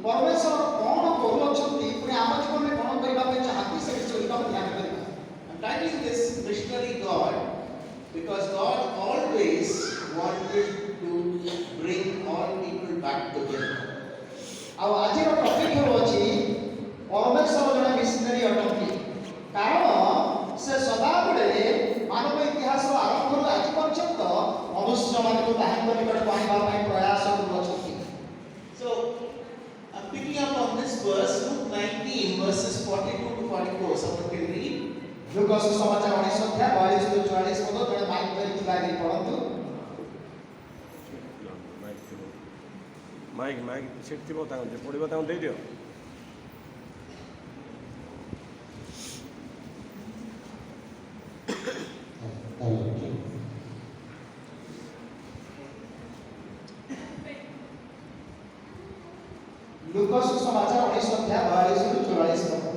परमेश्वर कौन करूछंती पुणे आम जीवन में कौन करबा पे चाहती से विषय को ध्यान करबा। I'm titling this Missionary God because God always wanted to bring all people back together. आ आज रो टॉपिक होची परमेश्वर जने मिशनरी अटंती कारण से सदा बळे मानव इतिहास आरंभ आज पर्यंत मनुष्य मान को बाहर निकट पाइबा पई प्रयास करूछंती। So I'm picking up on this verse, Luke 19 verses 42 to 44. Someone can read. लूका सुसमाचार 19 अध्याय 42 से 44 पद जने माइक पर कि लागी पढंतु। माइक सीट थी बताओ जे पड़ी बताओ दे दियो। लूका सुसमाचार 19 अध्याय 42 से 44 पद।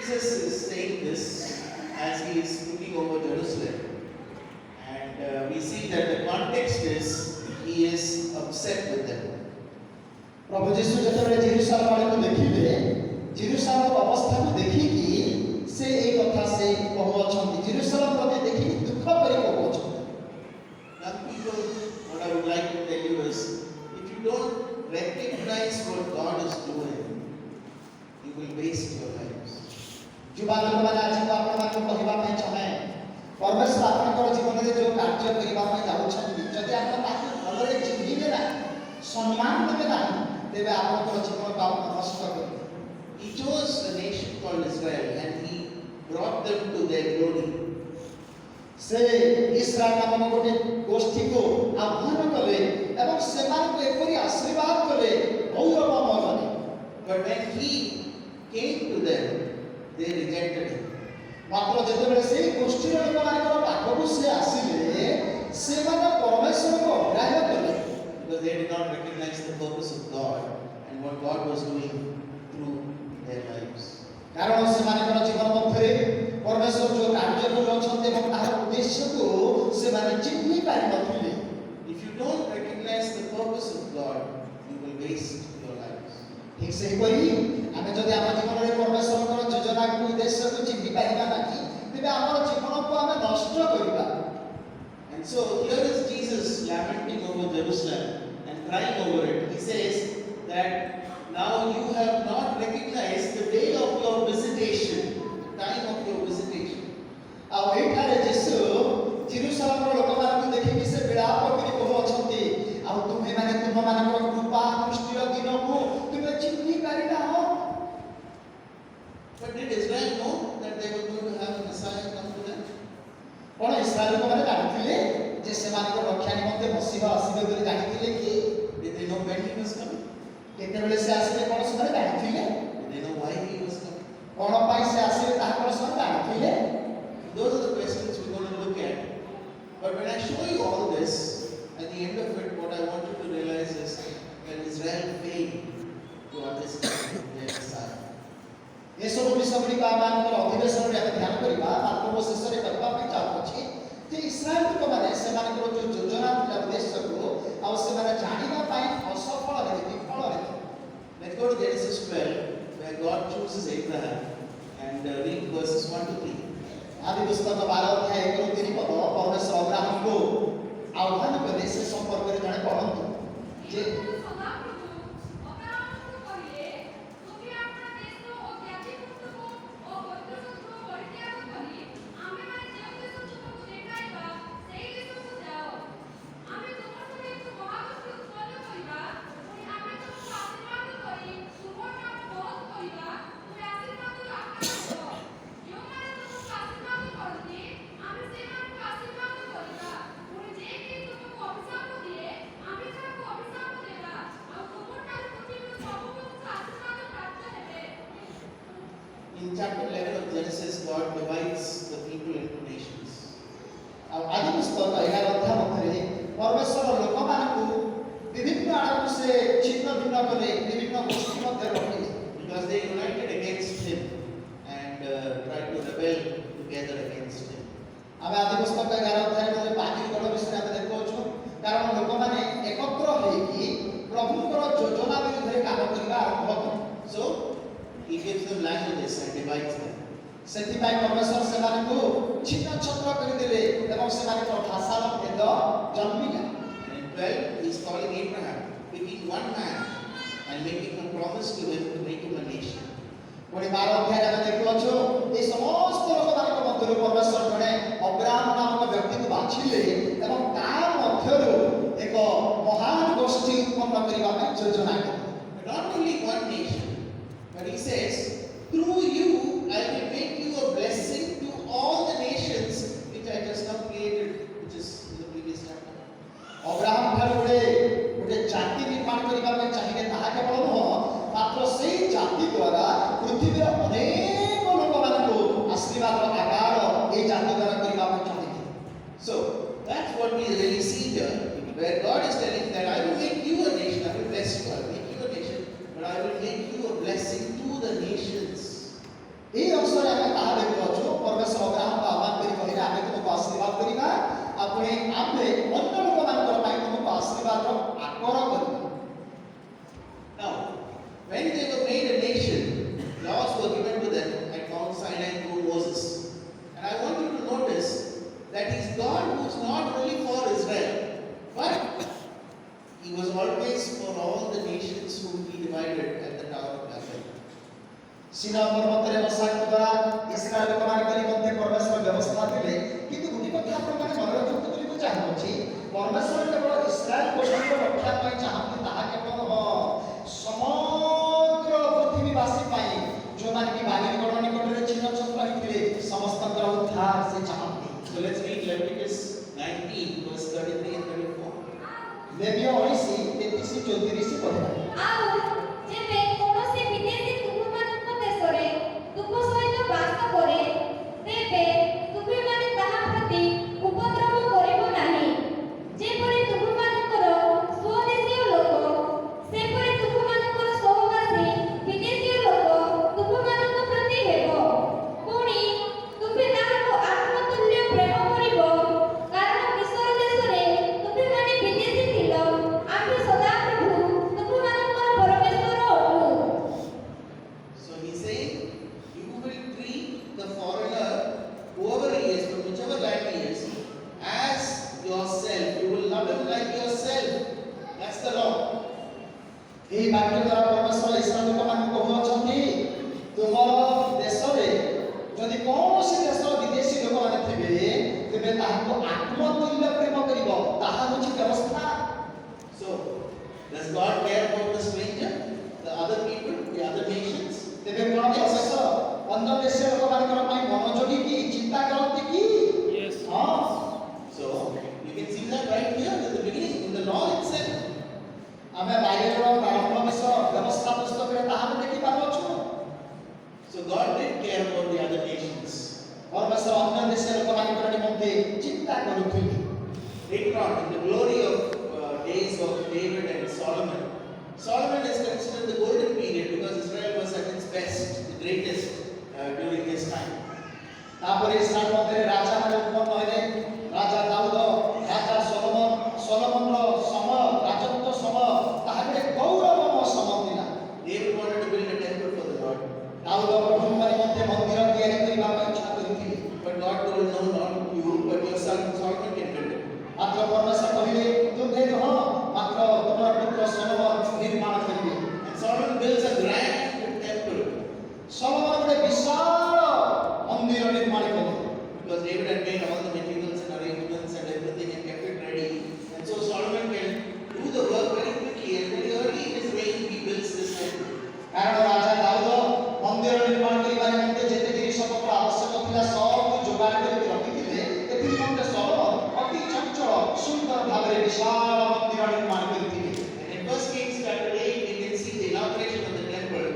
Jesus is saying this as he is looking over Jerusalem, and we see that the context is he is upset with them. प्रभु यीशु जतबे जेरूशलेम वाले को देखिले जेरूशलेम अवस्था को देखि कि से एक कथा से कहउछंती जेरूशलेम प्रति देखि दुख करी कहउछंती। Young people, what I would like to tell you is, if you don't recognize what God is doing, you will waste your lives. युवा लोक माने आज को आपण मान को कहबा पई चाहे परमेश्वर आपनकर जीवन रे जो कार्य करिबा पई जाउछंती जदि आपण ताके भलरे जिंदगी ना सम्मान देबे ना तेबे आपनकर जीवन का नष्ट करिबे। He chose a nation called Israel and he brought them to their glory. से इस्राएल नामक गोटे गोष्ठी को आह्वान कले एवं सेमान को एपरि आशीर्वाद कले गौरव मगने। But when he came to them, they rejected him. मात्र जेतेबेले से गोष्ठी रो लोक मानकर पाखकु से आसीले से माने परमेश्वर को अग्राह्य कले Because they did not recognize the purpose of God and what God was doing through their lives. कारण से मानकर जीवन मध्यरे परमेश्वर जो कार्य करूछन्ते एवं तार उद्देश्य को से माने चिन्हि पारि नथिले। If you don't recognize the purpose of God, you will waste your lives. ठीक से ही परी आमे जदि आम जीवन रे परमेश्वर योजना को उद्देश्य को चिन्हि पाइबा नाही तेबे हमर जीवन को आमे नष्ट करिबा। And so here is Jesus lamenting over Jerusalem and crying over it. He says that now you have not recognized the day of your visitation, the time of your visitation. आ एठारे यीशु जेरूशलेम रो लोक मान देखि कि से विलाप करि कहउछन्ती आ तुमे माने तुम मानकर कृपा दृष्टि रो दिन को तुमे चिन्हि पारिना हो। But did Israel know that they were going to have a Messiah come to them? कोन इस्राएल को माने जानिथिले जे सेमान को रक्षा निमंते मसीहा आसीबे बोली जानिथिले कि Did they know when he was coming? केतेबेले से आसीबे कोन समय जानिथिले Did they know why he was coming? कोन पाई से आसीबे ता कोन समय जानिथिले। Those are the questions we're going to look at. But when I show you all this, at the end of it, what I want you to realize is that Israel failed to understand their Messiah. ये सब विषय का मानकर अधिवेशन रे ध्यान करिबा मात्र वो शेष रे करबा पई चाहछि जे इस्राएल को माने से मानकर जो योजना थिला उद्देश्य को आ से माने जानिबा पई असफल हेले विफल हेले। Let's go to Genesis 12, where God chooses Abraham, and read verses 1 to 3. आदि पुस्तक 12 अध्याय 1 ରୁ 3 पद परमेश्वर अब्राहम को आह्वान कले से संपर्क रे जणे पढंतु जे In chapter 11 of Genesis, God divides the people into nations. ଆଉ ଆଦି ପୁସ୍ତକ 11 ଅଧ୍ୟାୟ ମଧ୍ୟରେ ପରମେଶ୍ୱର ଲୋକମାନଙ୍କୁ ବିଭିନ୍ନ ଆଡ଼କୁ ସେ ଛିନ୍ନ ଭିନ୍ନ କଲେ, ବିଭିନ୍ନ ଗୋଷ୍ଠୀ ମଧ୍ୟରେ ରଖିଲେ। Because they united against him and tried to rebel together against him. ଆମେ ଆଦି ପୁସ୍ତକ 11 ଅଧ୍ୟାୟରେ ବାକିଗଣ ବିଷୟରେ ଆମେ ଦେଖୁଛୁ, କାରଣ ଲୋକମାନେ ଏକତ୍ର ହେଇକି ପ୍ରଭୁଙ୍କର ଯୋଜନା ବିରୁଦ୍ଧରେ କାମ କରିବା ଆରମ୍ଭ କଲେ। So he gives them languages and divides them. ସେଥିପାଇଁ ପରମେଶ୍ୱର ସେମାନଙ୍କୁ ଛିନ୍ନ ଛତ୍ର କରିଦେଲେ ଏବଂ ସେମାନଙ୍କର ଭାଷାର ଭେଦ ଜନ୍ମିଲା। And in 12, he's calling Abraham, picking one man and making a promise to him to make him a nation. ପୁଣି 12 ଅଧ୍ୟାୟରେ ଆମେ ଦେଖୁଅଛୁ ଏହି ସମସ୍ତ ଲୋକମାନଙ୍କ ମଧ୍ୟରୁ ପରମେଶ୍ୱର ଜଣେ ଅବ୍ରାହମ ନାମକ ବ୍ୟକ୍ତିକୁ ବାଛିଲେ ଏବଂ ତା ମଧ୍ୟରୁ ଏକ ମହାନ ଗୋଷ୍ଠୀ ଉତ୍ପନ୍ନ କରିବା ପାଇଁ ଯୋଜନା କଲେ। But not only one nation, but he says, through you I will make you a blessing to all the nations which I just now created, which is in the previous chapter. Abraham ଠାରୁ ଗୋଟେ ଜାତି ନିର୍ମାଣ କରିବା ପାଇଁ ଚାହିଁଲେ ତାହା କେବଳ ନୁହଁ, ମାତ୍ର ସେଇ ଜାତି ଦ୍ୱାରା ପୃଥିବୀର ଅନେକ ଲୋକମାନଙ୍କୁ ଆଶୀର୍ବାଦର ଆଗାର ଏହି ଜାତି ଦ୍ୱାରା କରିବା ପାଇଁ ଚାହିଁଲେ। So that's what we really see here, where God is telling that I will make you a nation, I will bless you, I will make you a nation, but I will make you a blessing to the nations. ଏହି ଅବସରରେ ଆମେ ତାହା ଦେଖୁଅଛୁ, ପରମେଶ୍ୱର ଅବ୍ରାହମକୁ ଆହ୍ୱାନ କରି କହିଲେ ଆମେ ତୁମକୁ ଆଶୀର୍ବାଦ କରିବା, ଆଉ ପୁଣି ଆମେ ଅନ୍ୟ ଲୋକମାନଙ୍କର ପାଇଁ ତୁମକୁ ଆଶୀର୍ବାଦର ଆକର କରିବା। Now, when they were made a nation, laws were given to them at Mount Sinai through Moses. And I want you to notice that He's God who is not only for Israel, but He was always for all the nations whom He divided at the Tower of Babel. ସିନା ପର୍ବତରେ ମୋସାଙ୍କ ଦ୍ୱାରା Israel ଲୋକମାନଙ୍କ ନିମନ୍ତେ ପରମେଶ୍ୱର ବ୍ୟବସ୍ଥା ଥିଲେ, କିନ୍ତୁ ଗୋଟିଏ କଥା ଆପଣମାନେ ମନେ ରଖନ୍ତୁ ବୋଲି ମୁଁ ଚାହୁଁଛି, ପରମେଶ୍ୱର କେବଳ ଇସ୍ରାଏଲ ଗୋଷ୍ଠୀର ରକ୍ଷା ପାଇଁ ଚାହାନ୍ତି ତାହା କେବଳ ନୁହଁ, ସମଗ୍ର ପୃଥିବୀବାସୀ ପାଇଁ ଯେଉଁମାନେ କି ବାଲିଗଣ ନିକଟରେ ଛିନ୍ନ ଛତ୍ର ହୋଇଥିଲେ ସମସ୍ତଙ୍କର ଉଦ୍ଧାର ସେ ଚାହାନ୍ତି। So let's read Leviticus 19, verse 33 and 34. ଲେବୀୟ 19:33-34 କହିଲା, ଆଉ ଯେବେ କୌଣସି ବିଦେଶୀ ତୁମମାନଙ୍କ ଦେଶରେ ତୁମ ସହିତ ବାସ କରେ, ତେବେ ତୁମେମାନେ ତାହା ପ୍ରତି ଉପଦ୍ରବ କରିବ ନାହିଁ। ଯେପରି ତୁମମାନଙ୍କର ସ୍ୱଦେଶୀୟ ଲୋକ, ସେପରି ତୁମମାନଙ୍କର ସହବାସୀ ବିଦେଶୀୟ ଲୋକ ତୁମମାନଙ୍କ ପ୍ରତି ହେବ। ପୁଣି ତୁମେ ତାହାକୁ ଆତ୍ମତୁଲ୍ୟ ପ୍ରେମ କରିବ, କାରଣ ମିଶ୍ର ଦେଶରେ ତୁମେମାନେ ବିଦେଶୀ ଥିଲ, ଆମେ ସଦାପ୍ରଭୁ ତୁମମାନଙ୍କର ପରମେଶ୍ୱର ଅଟୁ। So He's saying, you will treat the foreigner, whoever he is, from whichever land he is, as yourself. You will love him like yourself. That's the law. ଏହି ବାକ୍ୟ ଦ୍ୱାରା ପରମେଶ୍ୱର ଇସ୍ରାଏଲ ଲୋକମାନଙ୍କୁ କହୁଅଛନ୍ତି, ତୁମର ଦେଶରେ ଯଦି କୌଣସି ଦେଶର ବିଦେଶୀ ଲୋକମାନେ ଥିବେ, ତେବେ ତାହାକୁ ଆତ୍ମତୁଲ୍ୟ ପ୍ରେମ କରିବ, ତାହା ହେଉଛି ବ୍ୟବସ୍ଥା। So, does God care about the stranger, the other people, the other nations? ତେବେ କ'ଣ ପରମେଶ୍ୱର ଅନ୍ୟ ଦେଶୀୟ ଲୋକମାନଙ୍କର ପାଇଁ ମନୋଯୋଗୀ କି ଚିନ୍ତା କରନ୍ତି କି? ହଁ। So, you can see that right here in the beginning, in the law itself. ଆମେ ବାଇବେଲର ପ୍ରାରମ୍ଭ ବିଷୟ ବ୍ୟବସ୍ଥା ପୁସ୍ତକରେ ତାହା ଆମେ ଦେଖିପାରୁଅଛୁ। So, God did care about the other nations. ପରମେଶ୍ୱର ଅନ୍ୟ ଦେଶୀୟ ଲୋକମାନଙ୍କର ନିମନ୍ତେ ଚିନ୍ତା କରୁଥିଲେ। Later on, in the glory of days of David and Solomon, Solomon is considered the golden period because Israel was at its best, the greatest during his time. ତାପରେ Israel ମଧ୍ୟରେ ରାଜାମାନେ ଉତ୍ପନ୍ନ ହେଲେ, ରାଜା ଦାଉଦ, ରାଜା ସଲୋମନର ସମୟ, ରାଜତ୍ୱ ସମୟ ତାହା ଗୋଟେ ଗୌରବମୟ ସମୟ ଥିଲା। David wanted to build a temple for the Lord, ଦାଉଦ ପ୍ରଭୁଙ୍କ ନିମନ୍ତେ ମନ୍ଦିର ତିଆରି କରିବା ପାଇଁ ଇଚ୍ଛା କରିଥିଲେ, but God told, no, not you, but your son Solomon can build it. ମାତ୍ର ପରମେଶ୍ୱର କହିଲେ ତୁମେ ନୁହଁ, ମାତ୍ର ତୁମର ପୁତ୍ର ସଲୋମନ ନିର୍ମାଣ କରିବେ। And Solomon builds a grand temple ସଲୋମନ ଗୋଟେ ବିଶାଳ ମନ୍ଦିର ନିର୍ମାଣ କଲେ। because David had made all the materials and arrangements and everything and kept it ready. And so Solomon can do the work very quickly and very early in his reign he builds this temple. କାରଣ ରାଜା ଦାଉଦ ମନ୍ଦିର ନିର୍ମାଣ କରିବା ନିମନ୍ତେ ଯେତେ ଜିନିଷପତ୍ର ଆବଶ୍ୟକ ଥିଲା ସବୁ ଯୋଗାଡ଼ କରିକି ରଖିଥିଲେ, ଏଥିନିମନ୍ତେ ସଲୋମନ ଅତି ଚଞ୍ଚଳ ସୁନ୍ଦର ଭାବରେ ବିଶାଳ ମନ୍ଦିର ନିର୍ମାଣ କରିଥିଲେ। And in 1 Kings chapter 8 we can see the inauguration of the temple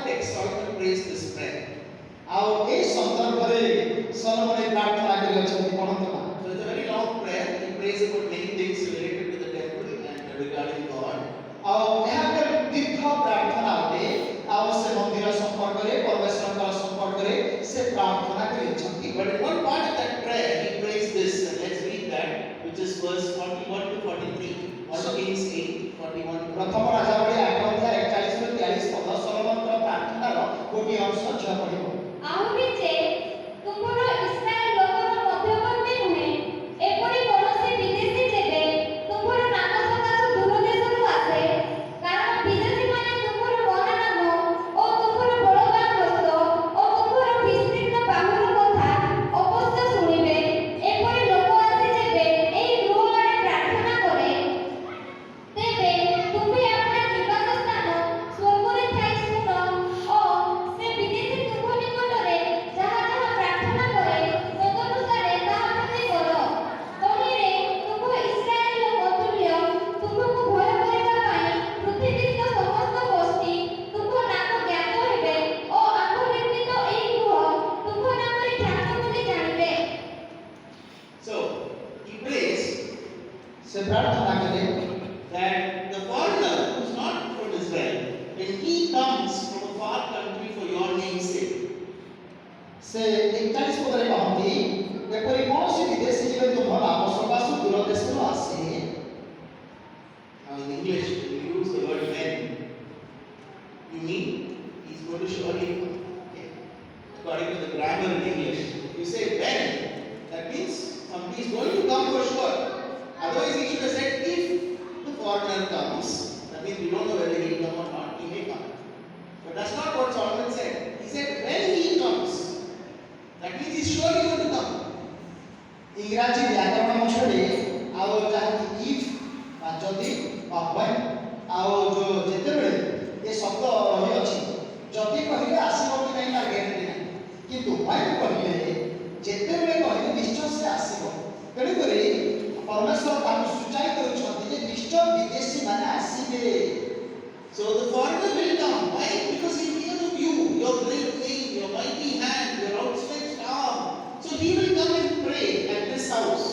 context, Solomon prays this prayer. ଆଉ ଏଇ ସନ୍ଦର୍ଭରେ ସଲୋମନ ଏହି ପ୍ରାର୍ଥନା କରିଅଛନ୍ତି ପଢ଼ନ୍ତୁ ନା। So it's a very long prayer. He prays about many things related to the temple and regarding God. ଆଉ ଏହା ଗୋଟେ ଦୀର୍ଘ ପ୍ରାର୍ଥନା ଅଟେ। ଆଉ ସେ ମନ୍ଦିର ସମ୍ପର୍କରେ ପରମେଶ୍ୱରଙ୍କର ସମ୍ପର୍କରେ ସେ ପ୍ରାର୍ଥନା କରିଅଛନ୍ତି। But in one part of that prayer, he prays this, and let's read that, which is verse 41 to 43. 1 Kings 8:41 to 43. ପ୍ରଥମ ରାଜାବଳୀ 8 ଅଧ୍ୟାୟ 41 ରୁ 43 ପଦ ସଲୋମନଙ୍କର ପ୍ରାର୍ଥନାର ଗୋଟିଏ ଅଂଶ ଝିଅ ପଢ଼ିବ। ଆହୁରି ଯେ ତୁମର ଇସ୍ରାଏଲ ଲୋକର ମଧ୍ୟବର୍ତ୍ତୀ ନୁହେଁ, ଏପରି କୌଣସି ବିଦେଶୀ ଯେବେ ତୁମର ନାମ ସକାଶୁ ଦୂର ଦେଶରୁ ଆସେ, କାରଣ ବିଦେଶୀମାନେ ତୁମର ମହାନାମ ଓ ତୁମର ବଳବାନ ହସ୍ତ ଓ ତୁମର ବିସ୍ତୀର୍ଣ୍ଣ ବାହୁର କଥା ଅବଶ୍ୟ ଶୁଣିବେ। ଏପରି ଲୋକ ଆସି ଯେବେ ଏହି ଗୃହ ଆଡ଼େ ପ୍ରାର୍ଥନା କରେ, ତେବେ ତୁମେ ଆପଣା ନିବାସ ସ୍ଥାନ ସ୍ୱର୍ଗରେ ଥାଇ ଶୁଣ ଓ ସେ ବିଦେଶୀ ତୁମ ନିକଟରେ ଯାହା ଯାହା ପ୍ରାର୍ଥନା କରେ ତଦନୁସାରେ ତାହା ପ୍ରତି କର। ତହିଁରେ ତୁମ ଇସ୍ରାଏଲ ମତୁଲ୍ୟ ତୁମକୁ ଭୟ କରିବା ପାଇଁ ପୃଥିବୀସ୍ଥ ସମସ୍ତ ଗୋଷ୍ଠୀ ତୁମ ନାମ ଜ୍ଞାତ ହେବେ ଓ ଆମ୍ଭ ନିର୍ମିତ ଏହି ଗୃହ ତୁମ ନାମରେ ଖ୍ୟାତ ବୋଲି ଜାଣିବେ। So he prays ସେ ପ୍ରାର୍ଥନା କଲେ that the foreigner who is not from Israel, when he comes from a far country for your name's sake, ସେ 41 ପଦରେ କହନ୍ତି ଏପରି କୌଣସି ବିଦେଶୀ ଯେବେ ତୁମ ନାମ ସକାଶୁ ଦୂର ଦେଶରୁ ଆସେ। now in English, when you use the word when, you mean he's going to surely come. Okay? According to the grammar in English, if you say when, that means somebody is going to come for sure. Otherwise, he should have said if the foreigner comes. That means we don't know whether he will come or not. He may come. But that's not what Solomon said. He said when he comes. That means he's surely going to come. ଇଂରାଜୀ ବ୍ୟାକରଣ ଅଂଶରେ ଆଉ ଯାହାକି if ବା ଯଦି ବା when ଆଉ ଯୋଉ ଯେତେବେଳେ ଏ ଶବ୍ଦ ରହିଅଛି, ଯଦି କହିଲେ ଆସିବ କି ନାହିଁ ତାର ଗ୍ୟାରେଣ୍ଟି ନାହିଁ, କିନ୍ତୁ when କହିଲେ ଯେତେବେଳେ କହିଲେ ନିଶ୍ଚୟ ସେ ଆସିବ। ତେଣୁକରି ପରମେଶ୍ୱର ତାଙ୍କୁ ସୂଚାଇ ଦେଉଛନ୍ତି ଯେ ନିଶ୍ଚୟ ବିଦେଶୀ ମାନେ ଆସିବେ। So the foreigner will come. Why? Because he will hear of you, your great name, your mighty hand, your outstretched arm. So he will come and pray at this house.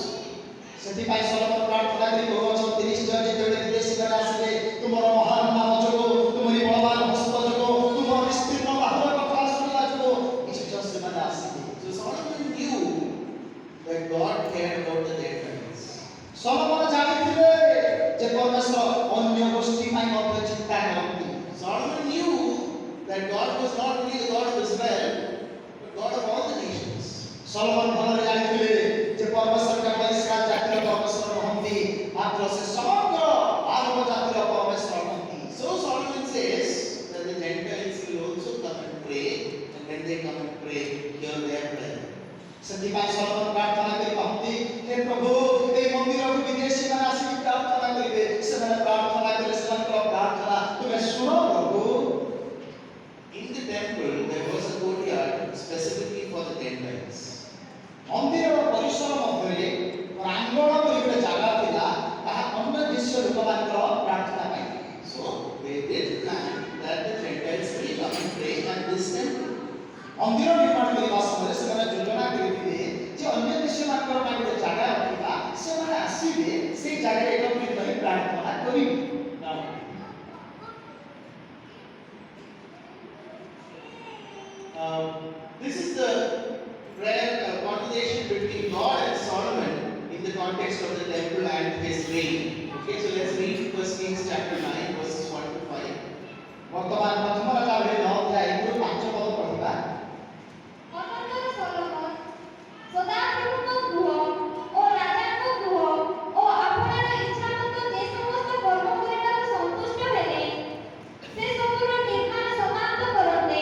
ସେଥିପାଇଁ ସଲୋମନ ପ୍ରାର୍ଥନା କରି କହୁଅଛନ୍ତି ନିଶ୍ଚୟ ଯେତେବେଳେ ବିଦେଶୀ ମାନେ ଆସିବେ ତୁମର ମହାନ ନାମ ଯୋଗୁଁ, ତୁମରି ବଳବାନ ହସ୍ତ ଯୋଗୁଁ, ତୁମର ବିସ୍ତୀର୍ଣ୍ଣ ବାହୁର କଥା ଶୁଣିବା ଯୋଗୁଁ ନିଶ୍ଚୟ ସେମାନେ ଆସିବେ। So Solomon knew that God cared about the Gentiles. ସଲୋମନ ଜାଣିଥିଲେ ଯେ ପରମେଶ୍ୱର ଅନ୍ୟ ଗୋଷ୍ଠୀ ପାଇଁ ମଧ୍ୟ ଚିନ୍ତା କରନ୍ତି। Solomon knew that God was not only the God of Israel, but God of all the nations. ସଲୋମନ ଭଲରେ ଜାଣିଥିଲେ ଯେ ପରମେଶ୍ୱର କେବଳ ଇସ୍ରାଏଲ ଜାତିର ପରମେଶ୍ୱର ନୁହନ୍ତି, ମାତ୍ର ସେ ସମଗ୍ର ମାନବ ଜାତିର ପରମେଶ୍ୱର ନୁହନ୍ତି। So Solomon says that the Gentiles will also come and pray, and when they come and pray, hear their prayer. ସେଥିପାଇଁ ସଲୋମନ ପ୍ରାର୍ଥନା କରି କହନ୍ତି ହେ ପ୍ରଭୁ ଏହି ମନ୍ଦିରକୁ ବିଦେଶୀ ମାନେ ଆସିକି ପ୍ରାର୍ଥନା କରିବେ, ସେମାନେ ପ୍ରାର୍ଥନା କଲେ ସେମାନଙ୍କର ପ୍ରାର୍ଥନା ତୁମେ ଶୁଣ ପ୍ରଭୁ। In the temple, there was a courtyard specifically for the Gentiles. ମନ୍ଦିରର ପରିସର ମଧ୍ୟରେ ପ୍ରାଙ୍ଗଣ ବୋଲି ଗୋଟେ ଜାଗା ଥିଲା, ତାହା ଅନ୍ୟ ଦେଶୀୟ ଲୋକମାନଙ୍କର ପ୍ରାର୍ଥନା ପାଇଁ। So they did plan that the Gentiles will come and pray at this temple. ମନ୍ଦିର ନିର୍ମାଣ କରିବା ସମୟରେ ସେମାନେ ଯୋଜନା କରିଥିଲେ ଯେ ଅନ୍ୟ ଦେଶୀୟମାନଙ୍କର ପାଇଁ ଗୋଟେ ଜାଗା ରଖିବା, ସେମାନେ ଆସିବେ ସେଇ ଜାଗାରେ ଏକତ୍ରିତ ହୋଇ ପ୍ରାର୍ଥନା କରିବେ। Now, this is the prayer conversation between God and Solomon in the context of the temple and his reign. Okay, so let's read 1 Kings chapter 9, verses 1 to 5. ବର୍ତ୍ତମାନ ପ୍ରଥମ ରାଜାବଳୀ 9 ଅଧ୍ୟାୟ 1 ରୁ 5 ପଦ ପଢ଼ିବା। ଅନନ୍ତର ସଲୋମନ ସଦାପ୍ରଭୁଙ୍କ ଗୃହ ଓ ରାଜାଙ୍କ ଗୃହ ଓ ଆପଣାର ଇଚ୍ଛାମତ ଯେ ସମସ୍ତ କର୍ମ କରିବାକୁ ସନ୍ତୁଷ୍ଟ ହେଲେ, ସେ ସବୁର ନିର୍ମାଣ ସମାପ୍ତ କରନ୍ତେ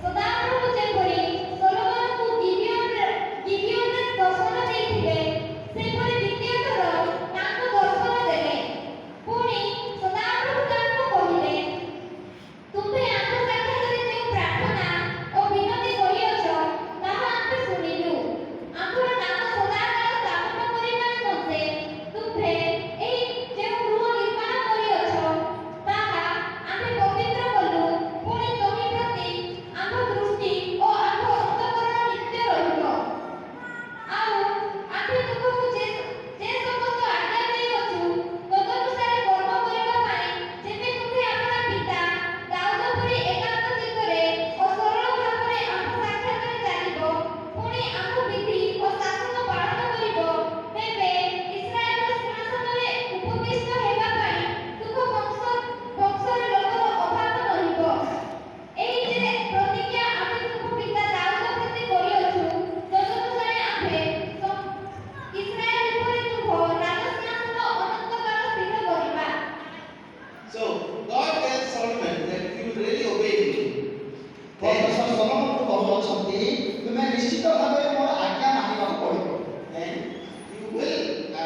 ସଦାପ୍ରଭୁ ଯେପରି ସଲୋମନକୁ ଗିବିଓନରେ ଦର୍ଶନ ଦେଇଥିଲେ, ସେପରି ଦ୍ୱିତୀୟ ଥର ତାଙ୍କୁ ଦର୍ଶନ ଦେଲେ। ପୁଣି ସଦାପ୍ରଭୁ ତାଙ୍କୁ କହିଲେ, ତୁମ୍ଭେ ଆମ୍ଭ ସାକ୍ଷାତରେ ଯେଉଁ ପ୍ରାର୍ଥନା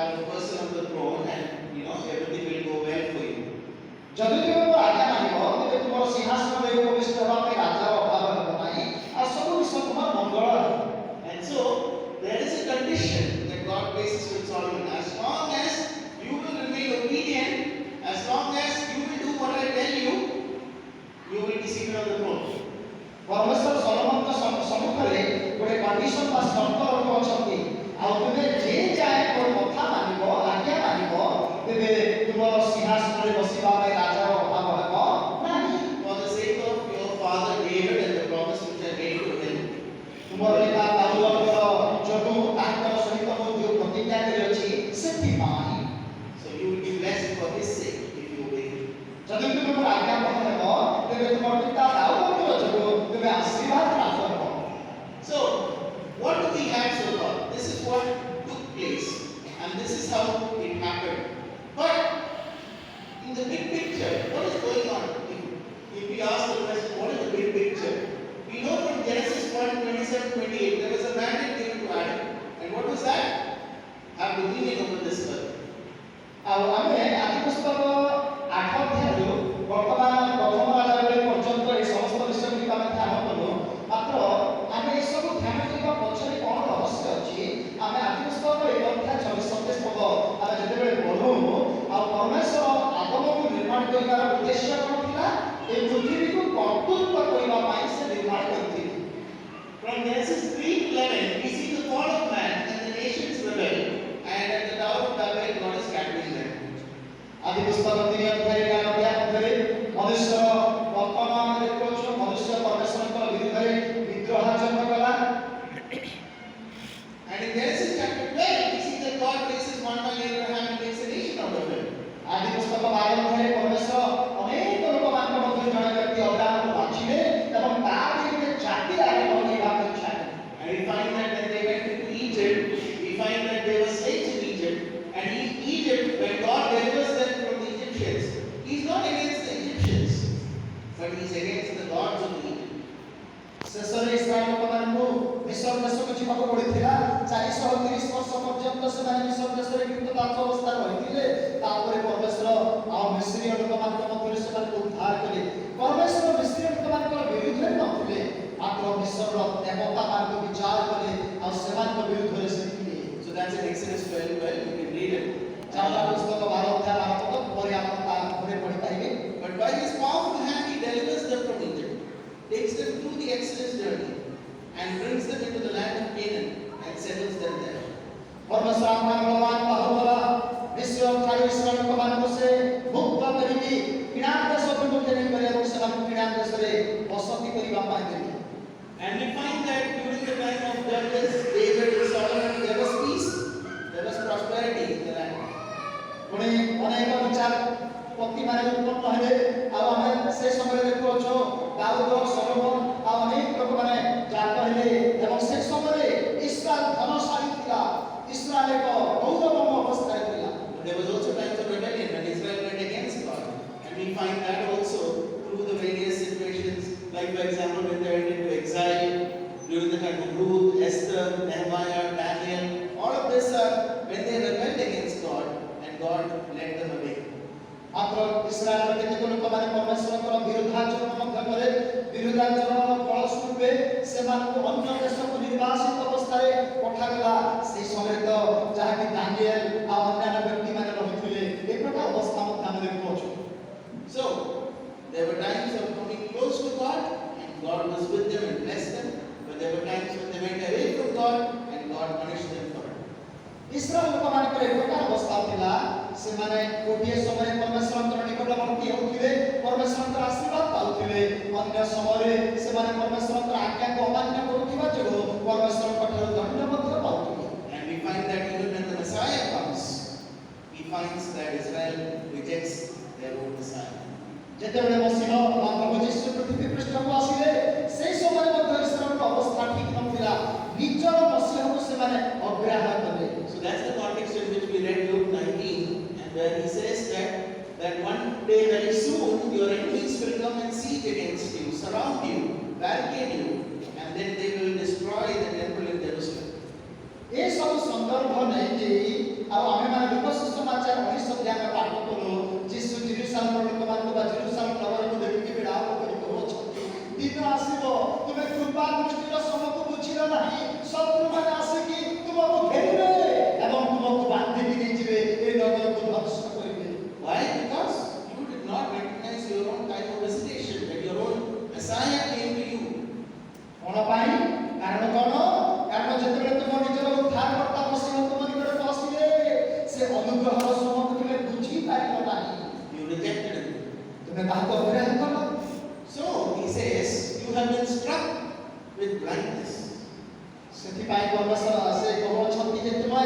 have a person on the throne, and everything will go well for you. ଯଦି ତୁମେ ମୋର ଆଜ୍ଞା ମାନିବ ତେବେ ତୁମର ସିଂହାସନରେ ଉପବିଷ୍ଟ ହେବା ପାଇଁ ରାଜାର ଅଭାବ ହେବ ନାହିଁ ଆଉ ସବୁ ବିଷୟ ତୁମର ମଙ୍ଗଳ ହେବ। And so there is a condition that God places with Solomon. As long as you will remain obedient, as long as you will do what I tell you, you will be seated on the throne. ପରମେଶ୍ୱର ସଲୋମନଙ୍କ ସମ୍ମୁଖରେ ଗୋଟେ condition ବା ସର୍ତ୍ତ ରଖୁଅଛନ୍ତି ଆଉ ତୁମେ ଯେ ଯାଏ ମୋର କଥା ମାନିବ ଆଜ୍ଞା ମାନିବ ତେବେ ତୁମର ସିଂହାସନରେ ବସିବା ପାଇଁ ରାଜାର ଅଭାବ ହେବ ନାହିଁ। For the sake of your father David and the promise which I made to him, ତୁମର ପିତା ଦାଉଦଙ୍କର ଯୋଗୁଁ ତାଙ୍କର ସହିତ ମୁଁ ଯେଉଁ ପ୍ରତିଜ୍ଞା କରିଅଛି ସେଥିପାଇଁ so you will be blessed for his sake if you obey him. ଯଦି ତୁମେ ମୋର ଆଜ୍ଞା ପାଳନ ହେବ ତେବେ ତୁମର ପିତା ଦାଉଦଙ୍କର ଯୋଗୁଁ ତୁମେ ଆଶୀର୍ବାଦ ଲାଭ ହେବ। So, what do we have so far? This is what took place, and this is how it happened. But in the big picture, what is going on? If we ask the question, what is the big picture? We know from Genesis 1:27-28, there was a mandate given to Adam. And what was that? Have dominion over this earth. ଆଉ ଆମେ ଆଦି ପୁସ୍ତକ 8 ଅଧ୍ୟାୟରୁ ବର୍ତ୍ତମାନ ପ୍ରଥମ ରାଜା ବେଳେ ପର୍ଯ୍ୟନ୍ତ ଏ ସମସ୍ତ ବିଷୟଗୁଡ଼ିକ ଆମେ ଧ୍ୟାନ କଲୁ। ମାତ୍ର ଆମେ ଏସବୁ ଧ୍ୟାନ କରିବା ପଛରେ କ'ଣ ରହସ୍ୟ ଅଛି ଆମେ ଆଦି ପୁସ୍ତକ 1 ଅଧ୍ୟାୟ 26-27 ପଦ ଆମେ ଯେତେବେଳେ ପଢୁ ଆଉ ପରମେଶ୍ୱର ଆଦମକୁ ନିର୍ମାଣ କରିବାର ଉଦ୍ଦେଶ୍ୟ କ'ଣ ଥିଲା ଏ ପୃଥିବୀକୁ କର୍ତ୍ତୃତ୍ୱ କରିବା ପାଇଁ ସେ ନିର୍ମାଣ କରିଥିଲେ। From Genesis 3:11, we see the fall of man and the nations rebel. And at the Tower of Babel, God is scattering them. ଆଦି ପୁସ୍ତକ 3 ଅଧ୍ୟାୟ 11 ଅଧ୍ୟାୟ ମଧ୍ୟରେ ମନୁଷ୍ୟ ବର୍ତ୍ତମାନ ଆମେ ଦେଖୁଛୁ ମନୁଷ୍ୟ ପରମେଶ୍ୱରଙ୍କ ବିରୁଦ୍ଧରେ ବିଦ୍ରୋହ ଆଚରଣ କଲା। And in Genesis chapter 12, we see that God places one by Abraham and makes a nation out of him. ଆଦି ପୁସ୍ତକ 12 ଅଧ୍ୟାୟରେ ପରମେଶ୍ୱର ଅନେକ ଲୋକମାନଙ୍କ ମଧ୍ୟରୁ ଜଣେ ବ୍ୟକ୍ତି ଅବ୍ରାହମକୁ ବାଛିଲେ ଏବଂ ତା ଦେହରେ ଗୋଟେ ଜାତି ଆରମ୍ଭ କରିବା ପାଇଁ ଚାହିଁଲେ। And we find that when they went into Egypt, we find that they were slaves in Egypt. And in Egypt, when God delivers them from the Egyptians, He's not against the Egyptians, but He's against the gods of Egypt. ଶେଷରେ Israel ଲୋକମାନଙ୍କୁ ମିଶ୍ର ଦେଶକୁ ଯିବାକୁ ପଡ଼ିଥିଲା। 430 ବର୍ଷ ପର୍ଯ୍ୟନ୍ତ ସେମାନେ ମିଶ୍ର ଦେଶରେ କୀର୍ତ୍ତଦାସ ଅବସ୍ଥାରେ ରହିଥିଲେ। ତାପରେ ପରମେଶ୍ୱର ଆଉ ମିଶ୍ରୀୟ ଲୋକମାନଙ୍କ ମଧ୍ୟରେ ସେମାନଙ୍କୁ ଉଦ୍ଧାର କଲେ। ପରମେଶ୍ୱର ମିଶ୍ରୀୟ ଲୋକମାନଙ୍କ ବିରୁଦ୍ଧରେ ନଥିଲେ ମାତ୍ର ମିଶ୍ରର ଦେବତାମାନଙ୍କୁ ବିଚାର କଲେ ଆଉ ସେମାନଙ୍କ ବିରୁଦ୍ଧରେ ସେ ଥିଲେ। So that's in Exodus 12:12. You can read it. ଚାଲା ପୁସ୍ତକ 12 ଅଧ୍ୟାୟ 12 ପଦ ପରେ ଆପଣ ତା ଉପରେ ପଢ଼ିପାରିବେ। But by His powerful hand, He delivers them from Egypt, takes them through the Exodus journey, and brings them into the land of Canaan and settles them there. ପରମେଶ୍ୱର ଆମର ବଳବାନ ବାହୁବଳ ମିଶ୍ର ଠାରୁ ଇସ୍ରାଏଲ ଲୋକମାନଙ୍କୁ ସେ ମୁକ୍ତ କରିକି କିଣାନ ଦେଶ ଅଭିମୁଖେ ନେଇଗଲେ ଏବଂ ସେମାନଙ୍କୁ କିଣାନ ଦେଶରେ ବସତି କରିବା ପାଇଁ ଦେଲେ। And we find that during the time of Judges, David, and Solomon, there was peace, there was prosperity in the land. ପୁଣି ଅନେକ ବିଚାରପତିମାନେ ଉତ୍ପନ୍ନ ହେଲେ ଆଉ ଆମେ ସେ ସମୟରେ ଦେଖୁଅଛୁ ଦାଉଦ ସଲୋମନ ଆଉ ଅନେକ ଲୋକମାନେ ଜାତ ହେଲେ ଏବଂ ସେ ସମୟରେ ଇସ୍ରାଏଲ ଧନଶାଳୀ ଥିଲା। ଇସ୍ରାଏଲ ଏକ ଗୌରବମୟ ଅବସ୍ଥାରେ ଥିଲା। But there was also times of rebellion when Israel went against God. And we find that also through the various situations, like for example when they went into exile, during the time of Ruth, Esther, Nehemiah, Daniel, all of this are when they rebelled against God and God led them away. ମାତ୍ର ଇସ୍ରାଏଲର କେତେକ ଲୋକମାନେ ପରମେଶ୍ୱରଙ୍କର ବିରୁଦ୍ଧାଚରଣ ମଧ୍ୟ କଲେ। ବିରୁଦ୍ଧାଚରଣର ଫଳ ସ୍ୱରୂପେ ସେମାନଙ୍କୁ ଅନ୍ୟ ଦେଶକୁ ନିର୍ବାସିତ ଅବସ୍ଥାରେ ପଠାଗଲା। ସେହି ସମୟରେ ତ ଯାହାକି ଦାନିଏଲ ଆଉ ଅନ୍ୟାନ୍ୟ ବ୍ୟକ୍ତିମାନେ ରହିଥିଲେ ଏ ପ୍ରକାର ଅବସ୍ଥା ମଧ୍ୟ ଆମେ ଦେଖୁଅଛୁ। So there were times of coming close to God and God was with them and blessed them. But there were times when they went away from God and God punished them for it. Israel ଲୋକମାନଙ୍କର ଏ ପ୍ରକାର ଅବସ୍ଥା ଥିଲା ସେମାନେ ଗୋଟିଏ ସମୟରେ ପରମେଶ୍ୱରଙ୍କର ନିକଟବର୍ତ୍ତୀ ହେଉଥିଲେ ପରମେଶ୍ୱରଙ୍କର ଆଶୀର୍ବାଦ ପାଉଥିଲେ ଅନ୍ୟ ସମୟରେ ସେମାନେ ପରମେଶ୍ୱରଙ୍କର ଆଜ୍ଞାକୁ ଅମାନ୍ୟ କରୁଥିବା ଯୋଗୁଁ ପରମେଶ୍ୱରଙ୍କ ଠାରୁ ଦଣ୍ଡ ମଧ୍ୟ ପାଉଥିଲେ। And we find that even when the Messiah comes, he finds that Israel rejects their own Messiah. ଯେତେବେଳେ ମସିହ ବା ପ୍ରଭୁ ଯୀଶୁ ପୃଥିବୀ ପୃଷ୍ଠକୁ ଆସିଲେ ସେହି ସମୟରେ ମଧ୍ୟ ଇସ୍ରାଏଲର ଅବସ୍ଥା ଠିକ ନଥିଲା। ନିଜର ମସିହକୁ ସେମାନେ ଅଗ୍ରାହ୍ୟ କଲେ। So that's the context in which we read Luke 19, and where he says that one day very soon your enemies will come and siege against you, surround you, barricade you, and then they will destroy the temple in Jerusalem. ଏ ସବୁ ସନ୍ଦର୍ଭ ନେଇକି ଆଉ ଆମେମାନେ ଅନୁଗ୍ରହର ସମକୁ ତୁମେ ବୁଝିପାରିଲ ନାହିଁ, You rejected him. ତୁମେ ତାହାକୁ ଅଗ୍ରାହ୍ୟ କଲ। So he says, you have been struck with blindness. ସେଥିପାଇଁ ପରମେଶ୍ୱର ସେ କହୁଅଛନ୍ତି ଯେ ତୁମେ